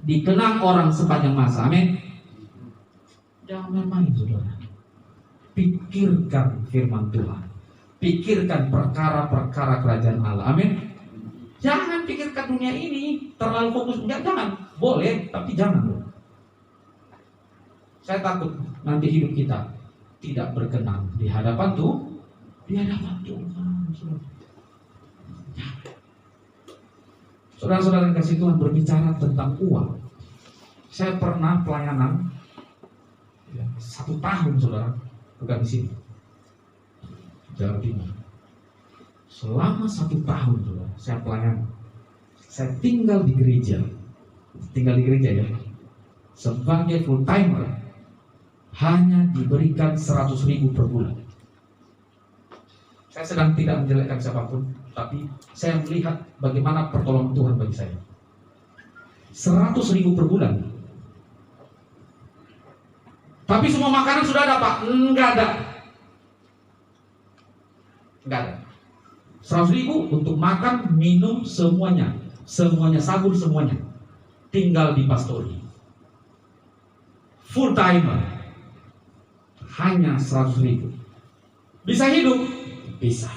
Speaker 1: dikenang orang sepanjang masa. Amin. Jangan main-main, saudara. Pikirkan firman Tuhan. Pikirkan perkara-perkara kerajaan Allah. Amin. Jangan pikirkan dunia ini terlalu fokus. Jangan. Boleh, tapi jangan. Saya takut nanti hidup kita tidak berkenan di hadapan Tuhan. Saudara-saudara yang kasih Tuhan, berbicara tentang uang. Saya pernah pelayanan 1 tahun, saudara, bukan di sini, Jawa Timur. Selama 1 tahun, saudara, saya pelayanan. Saya tinggal di gereja ya, sebagai full timer, hanya diberikan 100.000 per bulan. Saya sedang tidak menjelekkan siapapun, tapi saya melihat bagaimana pertolongan Tuhan bagi saya. 100.000 per bulan. Tapi semua makanan sudah ada, Pak? Enggak ada. 100.000 untuk makan, minum, semuanya, sabun semuanya. Tinggal di pastori. Full timer. Hanya 100.000. Bisa hidup? Bisa.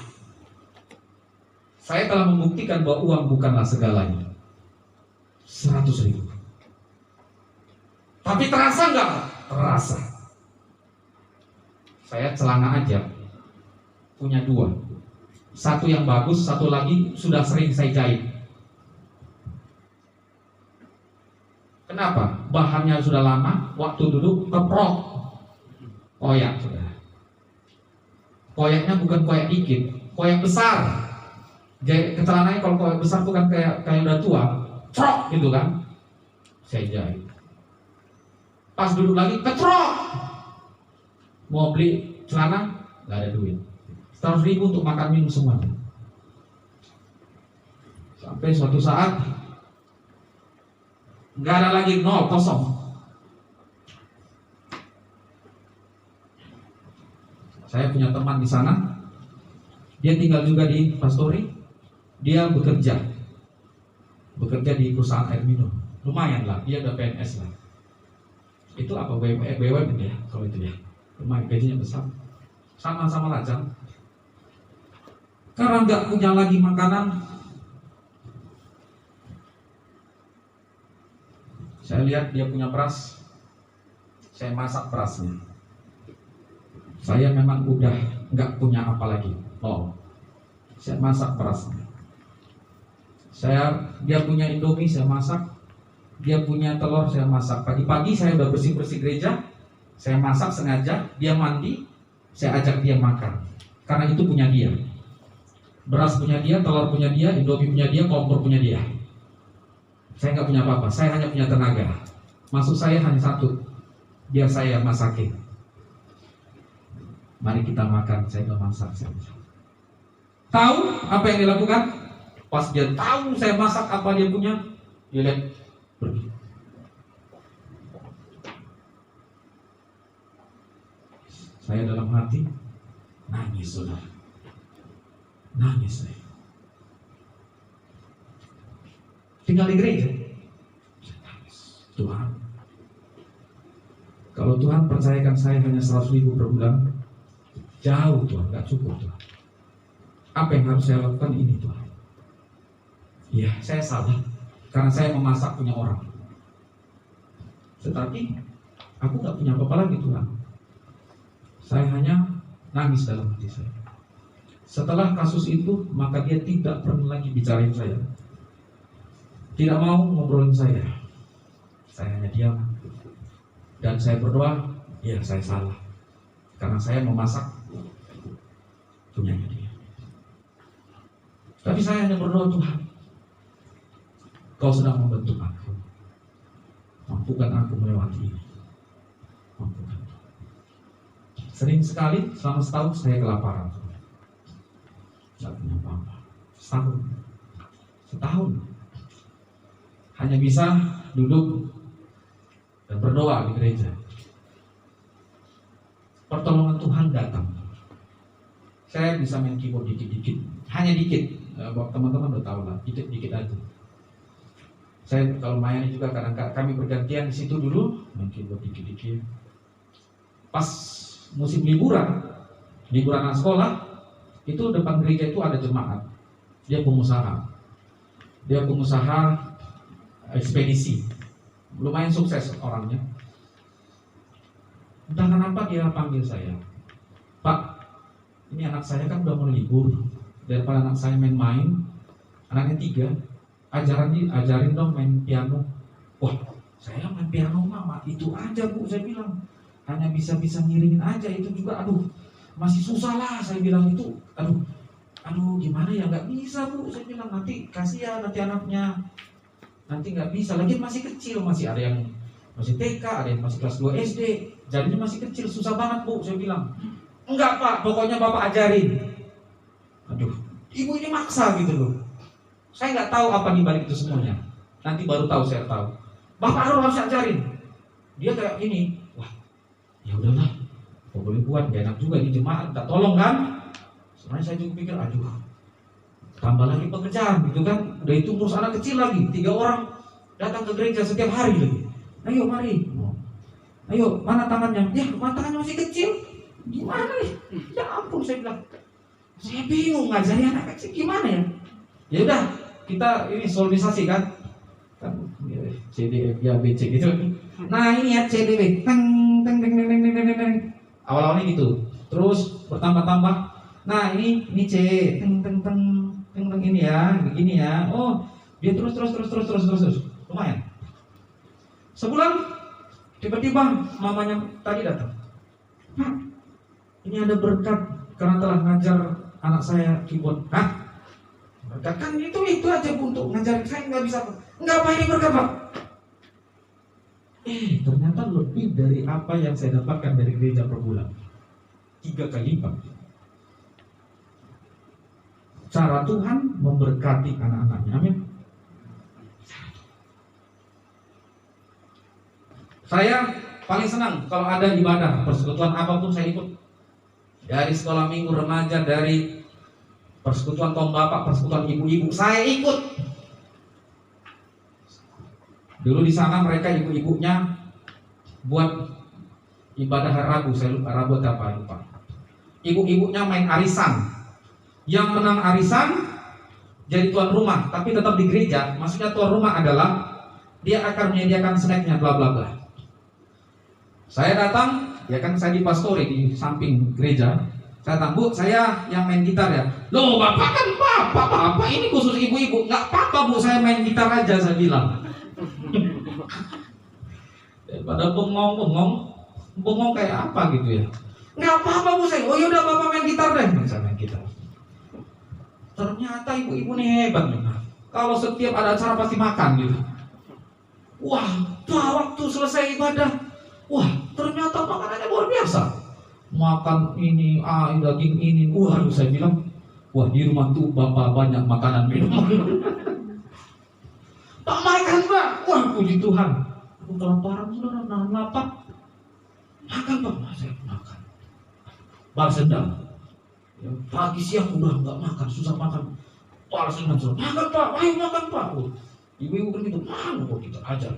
Speaker 1: Saya telah membuktikan bahwa uang bukanlah segalanya. 100.000. Tapi terasa nggak? Terasa. Saya celana aja punya 2. Satu yang bagus, satu lagi sudah sering saya jahit. Kenapa? Bahannya sudah lama, waktu duduk keprok. Koyak, saudara. Koyaknya bukan koyak dikit, koyak besar. Jadi celananya kalau koyak besar tuh kan kayak udah tua, crok gitu kan. Saya jahit. Pas duduk lagi, ketrok. Mau beli celana, nggak ada duit. 100.000 untuk makan minum semuanya. Sampai suatu saat nggak ada lagi, 0, kosong. Saya punya teman di sana, dia tinggal juga di Pastori, dia bekerja di perusahaan air minum, lumayan lah, dia udah PNS lah. Itu apa BUMN ya, kalau itu ya, lumayan gajinya besar, sama-sama lajang. Karena nggak punya lagi makanan, saya lihat dia punya beras, saya masak berasnya. Saya memang udah nggak punya apa lagi, saya masak berasnya. Dia punya Indomie, saya masak. Dia punya telur, saya masak. Pagi-pagi saya udah bersih-bersih gereja, saya masak sengaja. Dia mandi, saya ajak dia makan. Karena itu punya dia. Beras punya dia, telur punya dia, Indomie punya dia, kompor punya dia. Saya nggak punya apa-apa, saya hanya punya tenaga. Maksud saya hanya satu, biar saya masakin. Mari kita makan, saya nggak masak. Tahu apa yang dilakukan? Pas dia tahu saya masak apa dia punya, dia lihat pergi. Saya dalam hati nangis, saudara. Nangis saya. Tinggal di gereja, saya nangis. Tuhan, kalau Tuhan percayakan saya hanya 100.000 per bulan, jauh Tuhan, gak cukup Tuhan. Apa yang harus saya lakukan ini Tuhan? Ya, saya salah karena saya memasak punya orang. Tetapi aku gak punya apa-apa lagi Tuhan. Saya hanya nangis dalam hati saya. Setelah kasus itu, maka dia tidak pernah lagi bicarain saya, tidak mau ngobrolin saya. Saya hanya diam. Dan saya berdoa, ya saya salah karena saya memasak punyanya dia. Tapi saya hanya berdoa, Tuhan, Kau sedang membentuk aku. Mampukan aku melewati ini. Mampukan. Sering sekali selama setahun saya kelaparan. Tidak punya apa-apa. Setahun. Hanya bisa duduk dan berdoa di gereja. Pertolongan Tuhan datang. Saya bisa main keyboard dikit-dikit, hanya dikit. Teman-teman udah tahu lah, dikit-dikit aja. Saya kalau main juga kadang kami bergantian di situ dulu, main keyboard dikit-dikit. Pas musim liburan anak sekolah, itu depan gereja itu ada jemaat. Dia pengusaha ekspedisi, lumayan sukses orangnya. Entah kenapa dia panggil saya, Pak, ini anak saya kan udah mau libur, daripada anak saya main-main, anaknya 3, ajarin dong main piano. Wah, saya main piano mama itu aja Bu, saya bilang, hanya bisa ngiringin aja, itu juga aduh masih susah lah, saya bilang itu, aduh gimana ya, nggak bisa Bu, saya bilang, nanti kasihan nanti anaknya, nanti nggak bisa, lagi masih kecil, masih ada yang masih TK, ada yang masih kelas 2 SD, jadinya masih kecil, susah banget Bu, saya bilang. Enggak Pak, pokoknya Bapak ajarin. Aduh, ibu ini maksa gitu loh. Saya nggak tahu apa di balik itu semuanya. Nanti baru tahu, saya tahu. Bapak harus ajarin. Dia kayak gini, wah, ya udahlah, kok boleh buat, gak enak juga di jemaat, tak tolong kan? Sebenarnya saya juga pikir, aduh, tambah lagi pekerjaan gitu kan. Udah itu ngurus anak kecil lagi, 3 orang datang ke gereja setiap hari lagi. Ayo mari, ayo mana tangannya? Ya mana tangannya masih kecil. Gimana nih? Ya ampun, saya bilang, saya bingung ngajari anak kecil gimana ya. Ya udah, kita ini solisasi kan C D F G A B C gitu. Nah ini ya C D B, teng teng teng teng teng teng teng. Awal-awalnya gitu, terus bertambah-tambah. Nah ini C, teng teng teng teng teng ini ya, begini ya. Oh dia terus lumayan. Sebulan tiba-tiba mamanya tadi datang. Pak, ini ada berkat karena telah ngajar anak saya keyboard. Hah? Berkat kan itu aja Bu, untuk ngajar saya nggak bisa. Nggak, apa ini berkat Pak? Ternyata lebih dari apa yang saya dapatkan dari gereja per bulan, 3 kali lipat. Cara Tuhan memberkati anak-anaknya. Amin. Saya paling senang kalau ada ibadah persekutuan apapun saya ikut. dari sekolah minggu remaja, dari persekutuan kaum bapak, persekutuan ibu-ibu, saya ikut. Dulu di sana mereka ibu-ibunya buat ibadah hari Rabu, saya lupa Rabu atau apa lupa. Ibu-ibunya main arisan. Yang menang arisan jadi tuan rumah, tapi tetap di gereja. Maksudnya tuan rumah adalah dia akan menyediakan snacknya, bla bla bla. Saya datang, ya kan saya di pastori di samping gereja. Saya datang, Bu, saya yang main gitar ya. Loh, bapak kan bapak ini khusus ibu-ibu. Nggak apa-apa Bu, saya main gitar aja, saya bilang. Daripada bengong kayak apa gitu ya. Nggak apa-apa Bu, saya. Oh yaudah bapak main gitar deh. Saya main gitar. Ternyata ibu-ibu nih hebat nih. Kalau setiap ada acara pasti makan gitu. Wah, waktu selesai ibadah, wah ternyata makanannya luar biasa. Makan ini, daging ini. Waduh, saya bilang, wah di rumah tuh bapak banyak makanan minuman. Tak makan Pak. Wah puji Tuhan. Aku kelaparan saudara, nahan lapar. Makan Pak, saya makan. Balas dendam. Ya, pagi siang udah nggak makan, susah makan. Balas dendam saudara. Makan Pak, ayo makan Pak. Ibu-ibu kan gitu, mana kok kita ajar.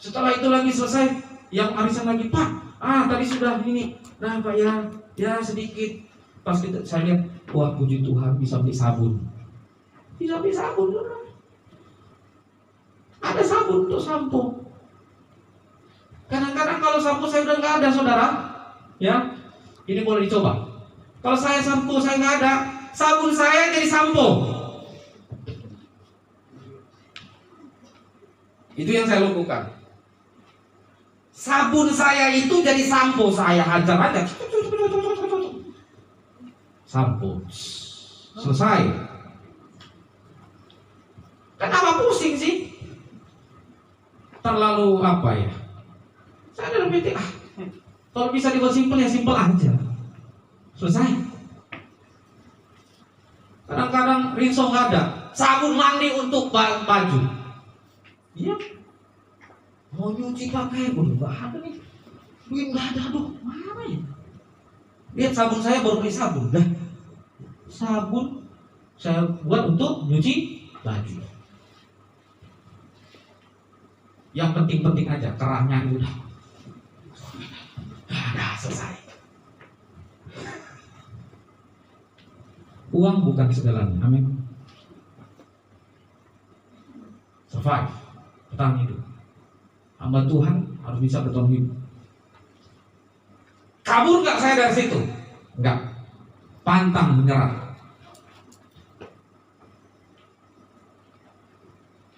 Speaker 1: Setelah itu lagi selesai, yang arisan lagi, Pak, tadi sudah ini, nah Pak ya sedikit. Pas saya lihat, wah puji Tuhan bisa beli sabun. Bisa beli sabun, saudara. Ada sabun untuk sampo. Kadang-kadang kalau sampo saya udah nggak ada, saudara, ya, ini boleh dicoba. Kalau saya sampo saya nggak ada, sabun saya jadi sampo. Itu yang saya lakukan. Sabun saya itu jadi sampo, saya hajar aja. Sampo. Selesai. Kenapa pusing sih? Terlalu apa ya? Saya dalam pikir, kalau bisa dibuat simpel ya simpel aja. Selesai. Kadang-kadang rinso nggak ada, sabun mandi untuk baju. Iya. Mau nyuci pakai pun nggak ada nih. Duit nggak ada, aduh mana ya? Lihat sabun saya baru beli sabun, dah. Sabun saya buat untuk nyuci baju. Yang penting-penting aja, kerahnya udah. Nah, selesai. Uang bukan segalanya, amin. Survive, bertahan hidup. Hamba Tuhan harus bisa bertahan hidup. Kabur nggak saya dari situ? Enggak. Pantang menyerah.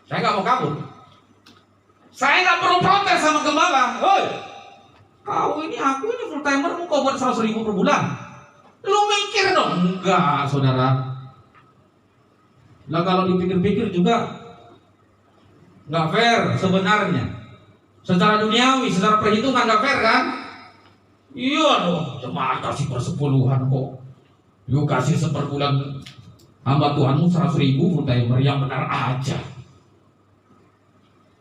Speaker 1: Saya nggak mau kabur. Saya nggak perlu protes sama gembala. Hoi, aku ini full timer, kau buat 100.000 per bulan. Lu mikir dong? Enggak, saudara. Nah kalau dipikir-pikir juga nggak fair sebenarnya. Secara duniawi, secara perhitungan nggak fair kan? Iya dong, cuma kasih persepuluhan kok. Lu kasih seperbulan hamba Tuhanmu 100.000 full timer, yang benar aja.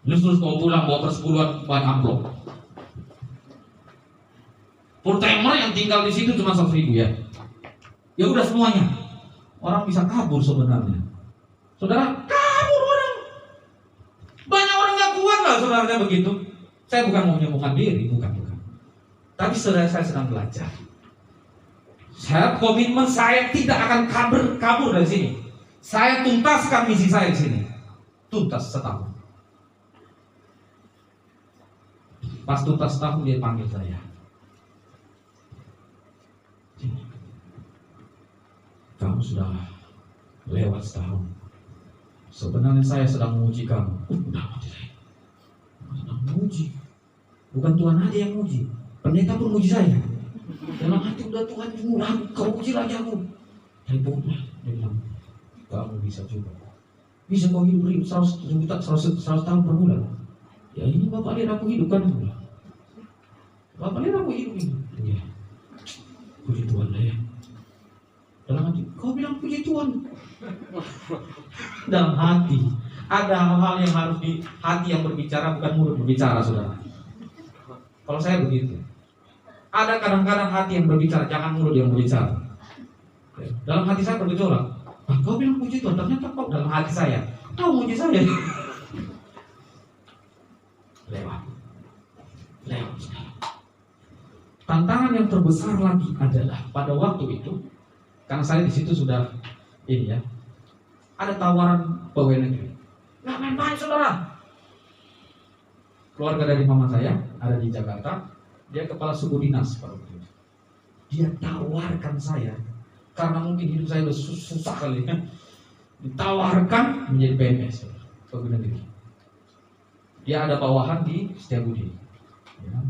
Speaker 1: Terus kau pulang bawa persepuluhan banyak amplop. Full timer yang tinggal di situ cuma 100.000 ya. Ya udah semuanya. Orang bisa kabur sebenarnya. Saudara, kabur orang. Banyak orang nggak kuat lah saudaranya begitu. Saya bukan mau menyembuhkan diri, bukan. Tapi saudara, saya sedang belajar. Saya komitmen saya tidak akan kabur dari sini. Saya tuntaskan misi saya di sini. Tuntas setahun. Pas tuntas setahun dia panggil saya. Kamu sudah lewat setahun. Sebenarnya saya sedang menguji kamu. Udah mati saya. Sedang menguji. Bukan Tuhan aja yang menguji. Pendeta pun menguji saya. Dalam hati udah Tuhan murah, kau uji lagi aku. Saya bodoh. Dia bilang, kamu bisa juga. Bisa kau hidup 100 tahun per bulan. Ya ini Bapak lihat aku hidup kan. Bapak lihat aku hidup ini. Iya. Puji Tuhan lah ya. Dalam hati, kau bilang puji Tuhan. Dalam hati, ada hal-hal yang harus di hati yang berbicara, bukan mulut berbicara, saudara. Kalau saya begitu, Ada kadang-kadang hati yang berbicara, jangan mulut yang berbicara. Dalam hati saya bergejolak. Kau bilang puji Tuhan, ternyata kau dalam hati saya. Kau muji saya. Lewat. Tantangan yang terbesar lagi adalah pada waktu itu, karena saya di situ sudah ini ya, ada tawaran pegawai negeri. Nggak main-main saudara. Keluarga dari mama saya ada di Jakarta, dia kepala suku dinas pada waktu itu. Dia tawarkan saya, karena mungkin hidup saya udah susah kali ya, ditawarkan menjadi PNS pegawai negeri. Dia ada bawahan di Setiabudi. Ya.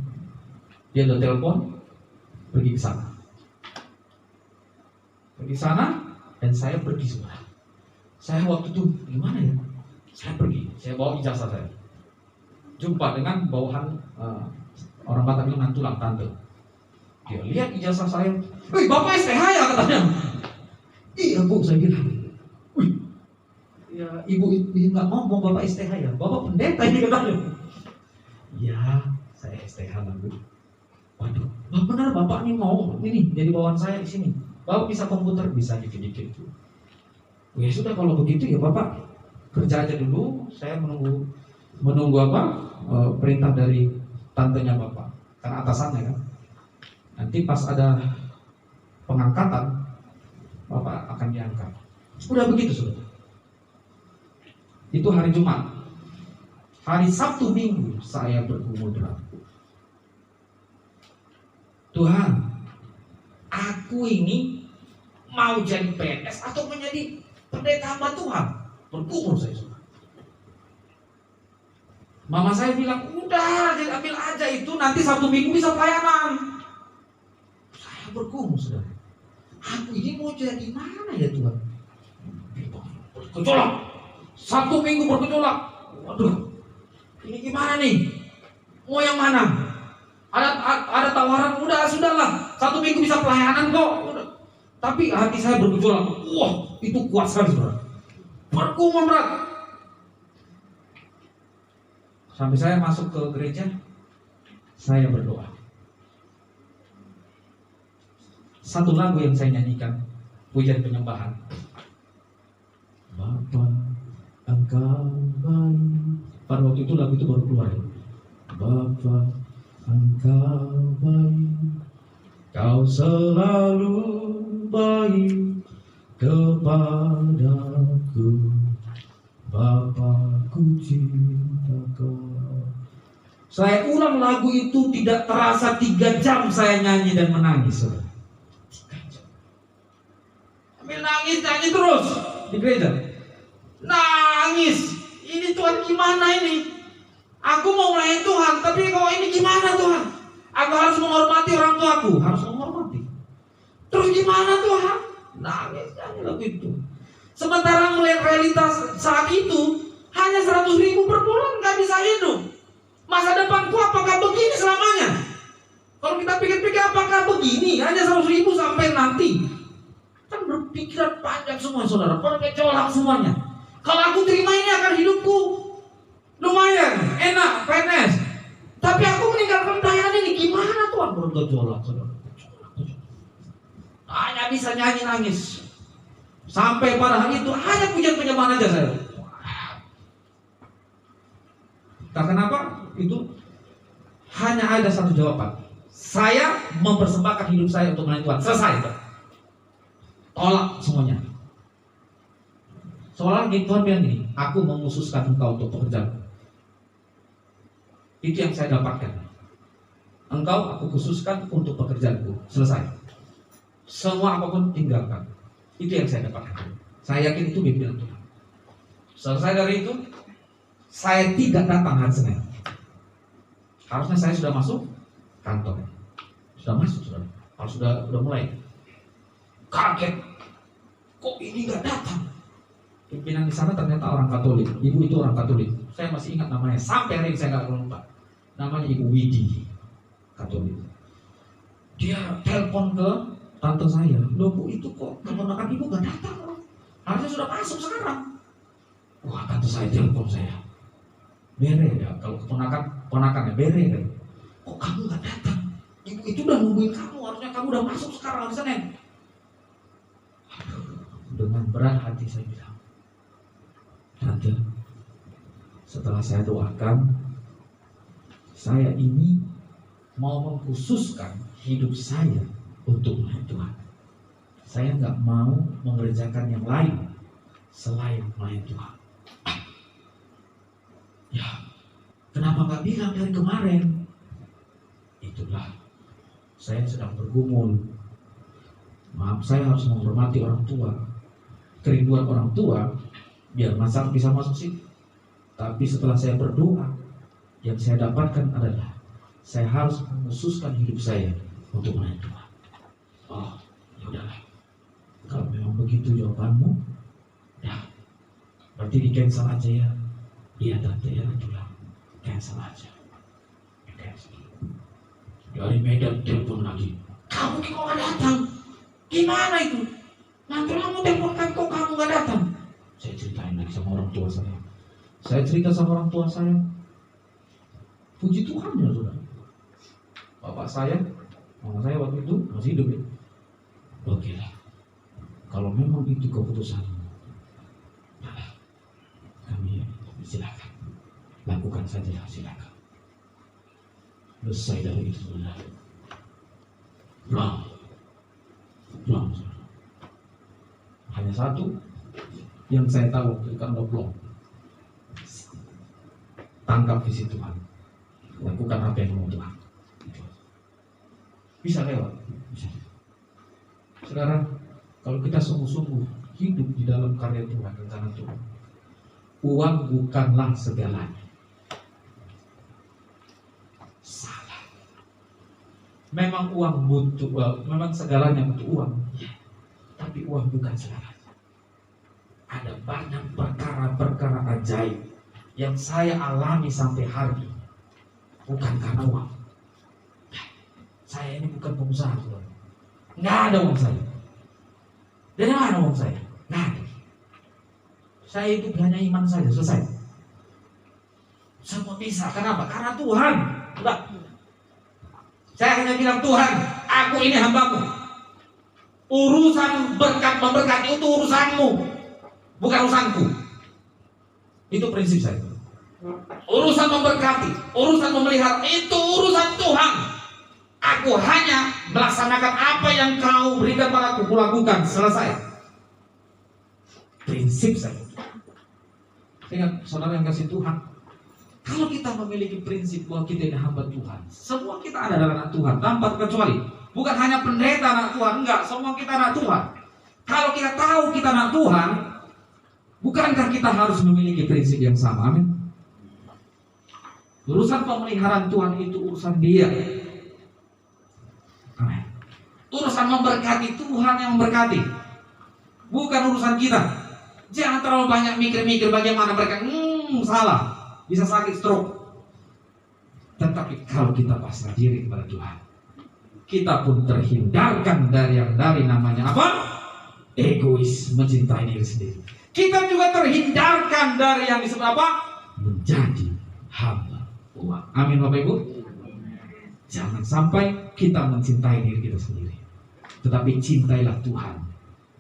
Speaker 1: Dia udah telepon, pergi ke sana. Dan saya pergi semua. Saya waktu itu gimana ya? Saya pergi, saya bawa ijazah saya. Jumpa dengan bawahan orang Batak bilang tulang tante. Dia lihat ijazah saya. Wih, Bapak STH ya katanya. Iya Bu, saya bilang. Wih, ya Ibu nggak ngomong Bapak STH ya. Bapak pendeta ini katanya. Ya, saya STH lah Bu. Waduh, benar Bapak nih mau ini jadi bawahan saya di sini. Bapak bisa komputer, bisa dikit-dikit. Ya sudah kalau begitu ya Bapak kerja aja dulu. Saya menunggu apa perintah dari tantenya Bapak, karena atasannya kan. Nanti pas ada pengangkatan Bapak akan diangkat. Sudah begitu sudah. Itu hari Jumat. Hari Sabtu Minggu saya bergumul doa. Tuhan, aku ini mau jadi PNS atau menjadi pendeta hamba Tuhan? Bergumul saya sudah. Mama saya bilang, udah ambil aja itu, nanti Sabtu Minggu bisa pelayanan. Saya bergumul sudah. Aku ini mau jadi mana ya Tuhan? Bergejolak. Sabtu Minggu bergejolak. Waduh, ini gimana nih? Mau yang mana? Ada tawaran, sudahlah. Sabtu Minggu bisa pelayanan kok. Udah. Tapi hati saya bergejolak. Wah, itu kuat sekali saudara. Bergumul berat. Sampai saya masuk ke gereja, saya berdoa. Satu lagu yang saya nyanyikan, pujian penyembahan. Bapa, Engkau baik. Pada waktu itu lagu itu baru keluar. Bapa, Engkau baik. Kau selalu baik kepadaku. Bapakku cinta Kau. Saya ulang lagu itu, tidak terasa 3 jam saya nyanyi dan menangis. Sambil nangis terus di gereja. Nangis. Ini Tuhan gimana ini? Aku mau melayani Tuhan, tapi kok ini gimana Tuhan? Aku harus menghormati orang tuaku, harus menghormati. Terus gimana Tuhan? Nangis nyanyi lagu itu. Sementara melihat realitas saat itu, hanya 100.000 per bulan gak bisa hidup. Masa depanku apakah begini selamanya? Kalau kita pikir-pikir apakah begini? Hanya 100.000 sampai nanti. Kan berpikiran panjang semua saudara, bergejolak semuanya. Kalau aku terima ini akan hidupku lumayan, enak, PNS. Tapi aku meninggalkan pelayanan ini, gimana Tuhan? Bergejolak saudara. Hanya bisa nyanyi nangis. Sampai pada hari itu hanya pujian penyembahan aja saya. Karena apa? Itu hanya ada satu jawaban. Saya mempersembahkan hidup saya untuk melayani Tuhan. Selesai. Tolak semuanya. Soalnya Tuhan bilang gini, aku memususkan engkau untuk pekerjaan. Itu yang saya dapatkan. Engkau aku khususkan untuk pekerjaanku. Selesai. Semua apapun tinggalkan. Itu yang saya dapatkan. Saya yakin itu pimpinan Tuhan. Selesai dari itu, saya tidak datang hari Senin. Harusnya saya sudah masuk kantor. Sudah masuk, sudah. Kalau sudah mulai. Kaget. Kok ini nggak datang? Pimpinan di sana ternyata orang Katolik. Ibu itu orang Katolik. Saya masih ingat namanya. Sampai hari ini saya nggak lupa. Namanya Ibu Widi, Katolik. Dia telepon ke tante saya. Loh Bu, itu kok keponakan ibu nggak datang? Harusnya sudah masuk sekarang. Wah, tante saya telepon saya. Bere ya, kalau keponakan ya bere kan. Kok kamu nggak datang? Ibu itu udah nungguin kamu, harusnya kamu udah masuk sekarang hari Senin. Dengan berat hati saya bilang, Tante, setelah saya doakan, saya ini mau mengkhususkan hidup saya untuk melayani Tuhan. Saya nggak mau mengerjakan yang lain selain melayani Tuhan. Ya, kenapa nggak bilang dari kemarin? Itulah, saya sedang bergumul. Maaf, saya harus menghormati orang tua. Kerinduan orang tua, biar masak bisa masuk sini. Tapi setelah saya berdoa, yang saya dapatkan adalah saya harus mengkhususkan hidup saya untuk melayani Tuhan. Oh, ya udahlah. Kalau memang begitu jawabanmu, ya, berarti di cancel aja ya. Iya Tante, ya itulah, cancel aja. Cancel. Dari Medan telepon lagi. Kamu kok nggak datang? Gimana itu? Nanti kamu teleponkan kok kamu nggak datang? Saya ceritain lagi sama orang tua saya. Saya cerita sama orang tua saya. Puji Tuhan ya saudara. Bapak saya, mama saya waktu itu masih hidup ya. Oke lah. Kalau memang itu keputusanmu, nah, kami silakan. Lakukan saja, silakan. Selesai dari itu saudara. Belum. Hanya satu yang saya tahu itu kan belum. Tangkap visi Tuhan. Lakukan apa yang mau Tuhan. Bisa lewat. Bisa. Sekarang kalau kita sungguh-sungguh hidup di dalam karya Tuhan, rencana Tuhan, uang bukanlah segalanya. Salah. Memang uang butuh, memang segalanya butuh uang. Tapi uang bukan segalanya. Ada banyak perkara-perkara ajaib yang saya alami sampai hari ini. Bukan karena uang. Saya ini bukan pengusaha, saudara. Nggak ada uang saya. Dari mana uang saya? Nggak ada. Saya itu hanya iman saja, selesai. Semua bisa. Kenapa? Karena Tuhan. Udah. Saya hanya bilang, Tuhan, aku ini hambamu. Urusan berkat memberkati itu urusanmu, bukan urusanku. Itu prinsip saya. Urusan memberkati, urusan memelihara, itu urusan Tuhan. Aku hanya melaksanakan apa yang kau berikan padaku, kulakukan, selesai. Prinsip saya. Ingat, saudara yang kasih Tuhan, kalau kita memiliki prinsip bahwa kita ini hamba Tuhan, semua kita adalah anak Tuhan, tanpa terkecuali. Bukan hanya pendeta anak Tuhan, enggak, semua kita anak Tuhan. Kalau kita tahu kita anak Tuhan, bukankah kita harus memiliki prinsip yang sama? Amin. Urusan pemeliharaan Tuhan itu urusan Dia. Amin. Urusan memberkati, Tuhan yang memberkati, bukan urusan kita. Jangan terlalu banyak mikir-mikir bagaimana mereka. Salah, bisa sakit stroke. Tetapi kalau kita pasrah diri kepada Tuhan, kita pun terhindarkan dari yang namanya apa? Egois, mencintai diri sendiri. Kita juga terhindarkan dari yang disebut apa? Menjadi hamba uang. Amin Bapak Ibu. Jangan sampai kita mencintai diri kita sendiri, tetapi cintailah Tuhan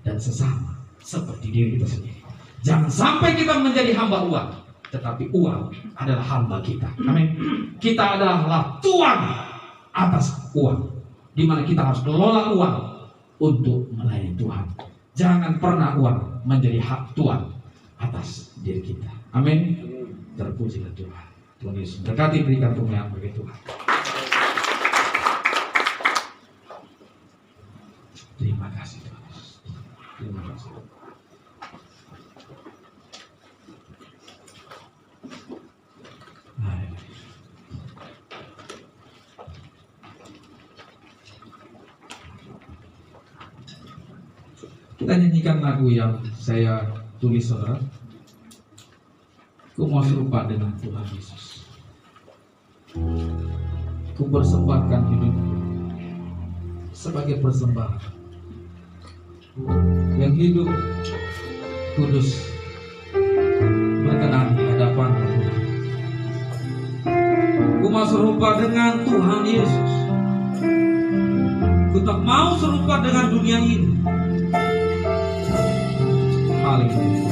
Speaker 1: dan sesama seperti diri kita sendiri. Jangan sampai kita menjadi hamba uang, tetapi uang adalah hamba kita. Amin. Kita adalah tuan atas uang, di mana kita harus kelola uang untuk melayani Tuhan. Jangan pernah uang menjadi hak tuan atas diri kita. Amin. Terpujilah Tuhan. Tuhan Yesus berkati, berikan kemuliaan bagi Tuhan. Terima kasih Tuhan. Terima kasih. Kita nyanyikan lagu yang saya tulis saudara. Ku mau serupa dengan Tuhan Yesus. Ku persembahkan hidupku sebagai persembahan yang hidup, kudus, berkenan di hadapan Tuhan. Ku mau serupa dengan Tuhan Yesus. untuk mau serupa dengan dunia ini. Haleluya.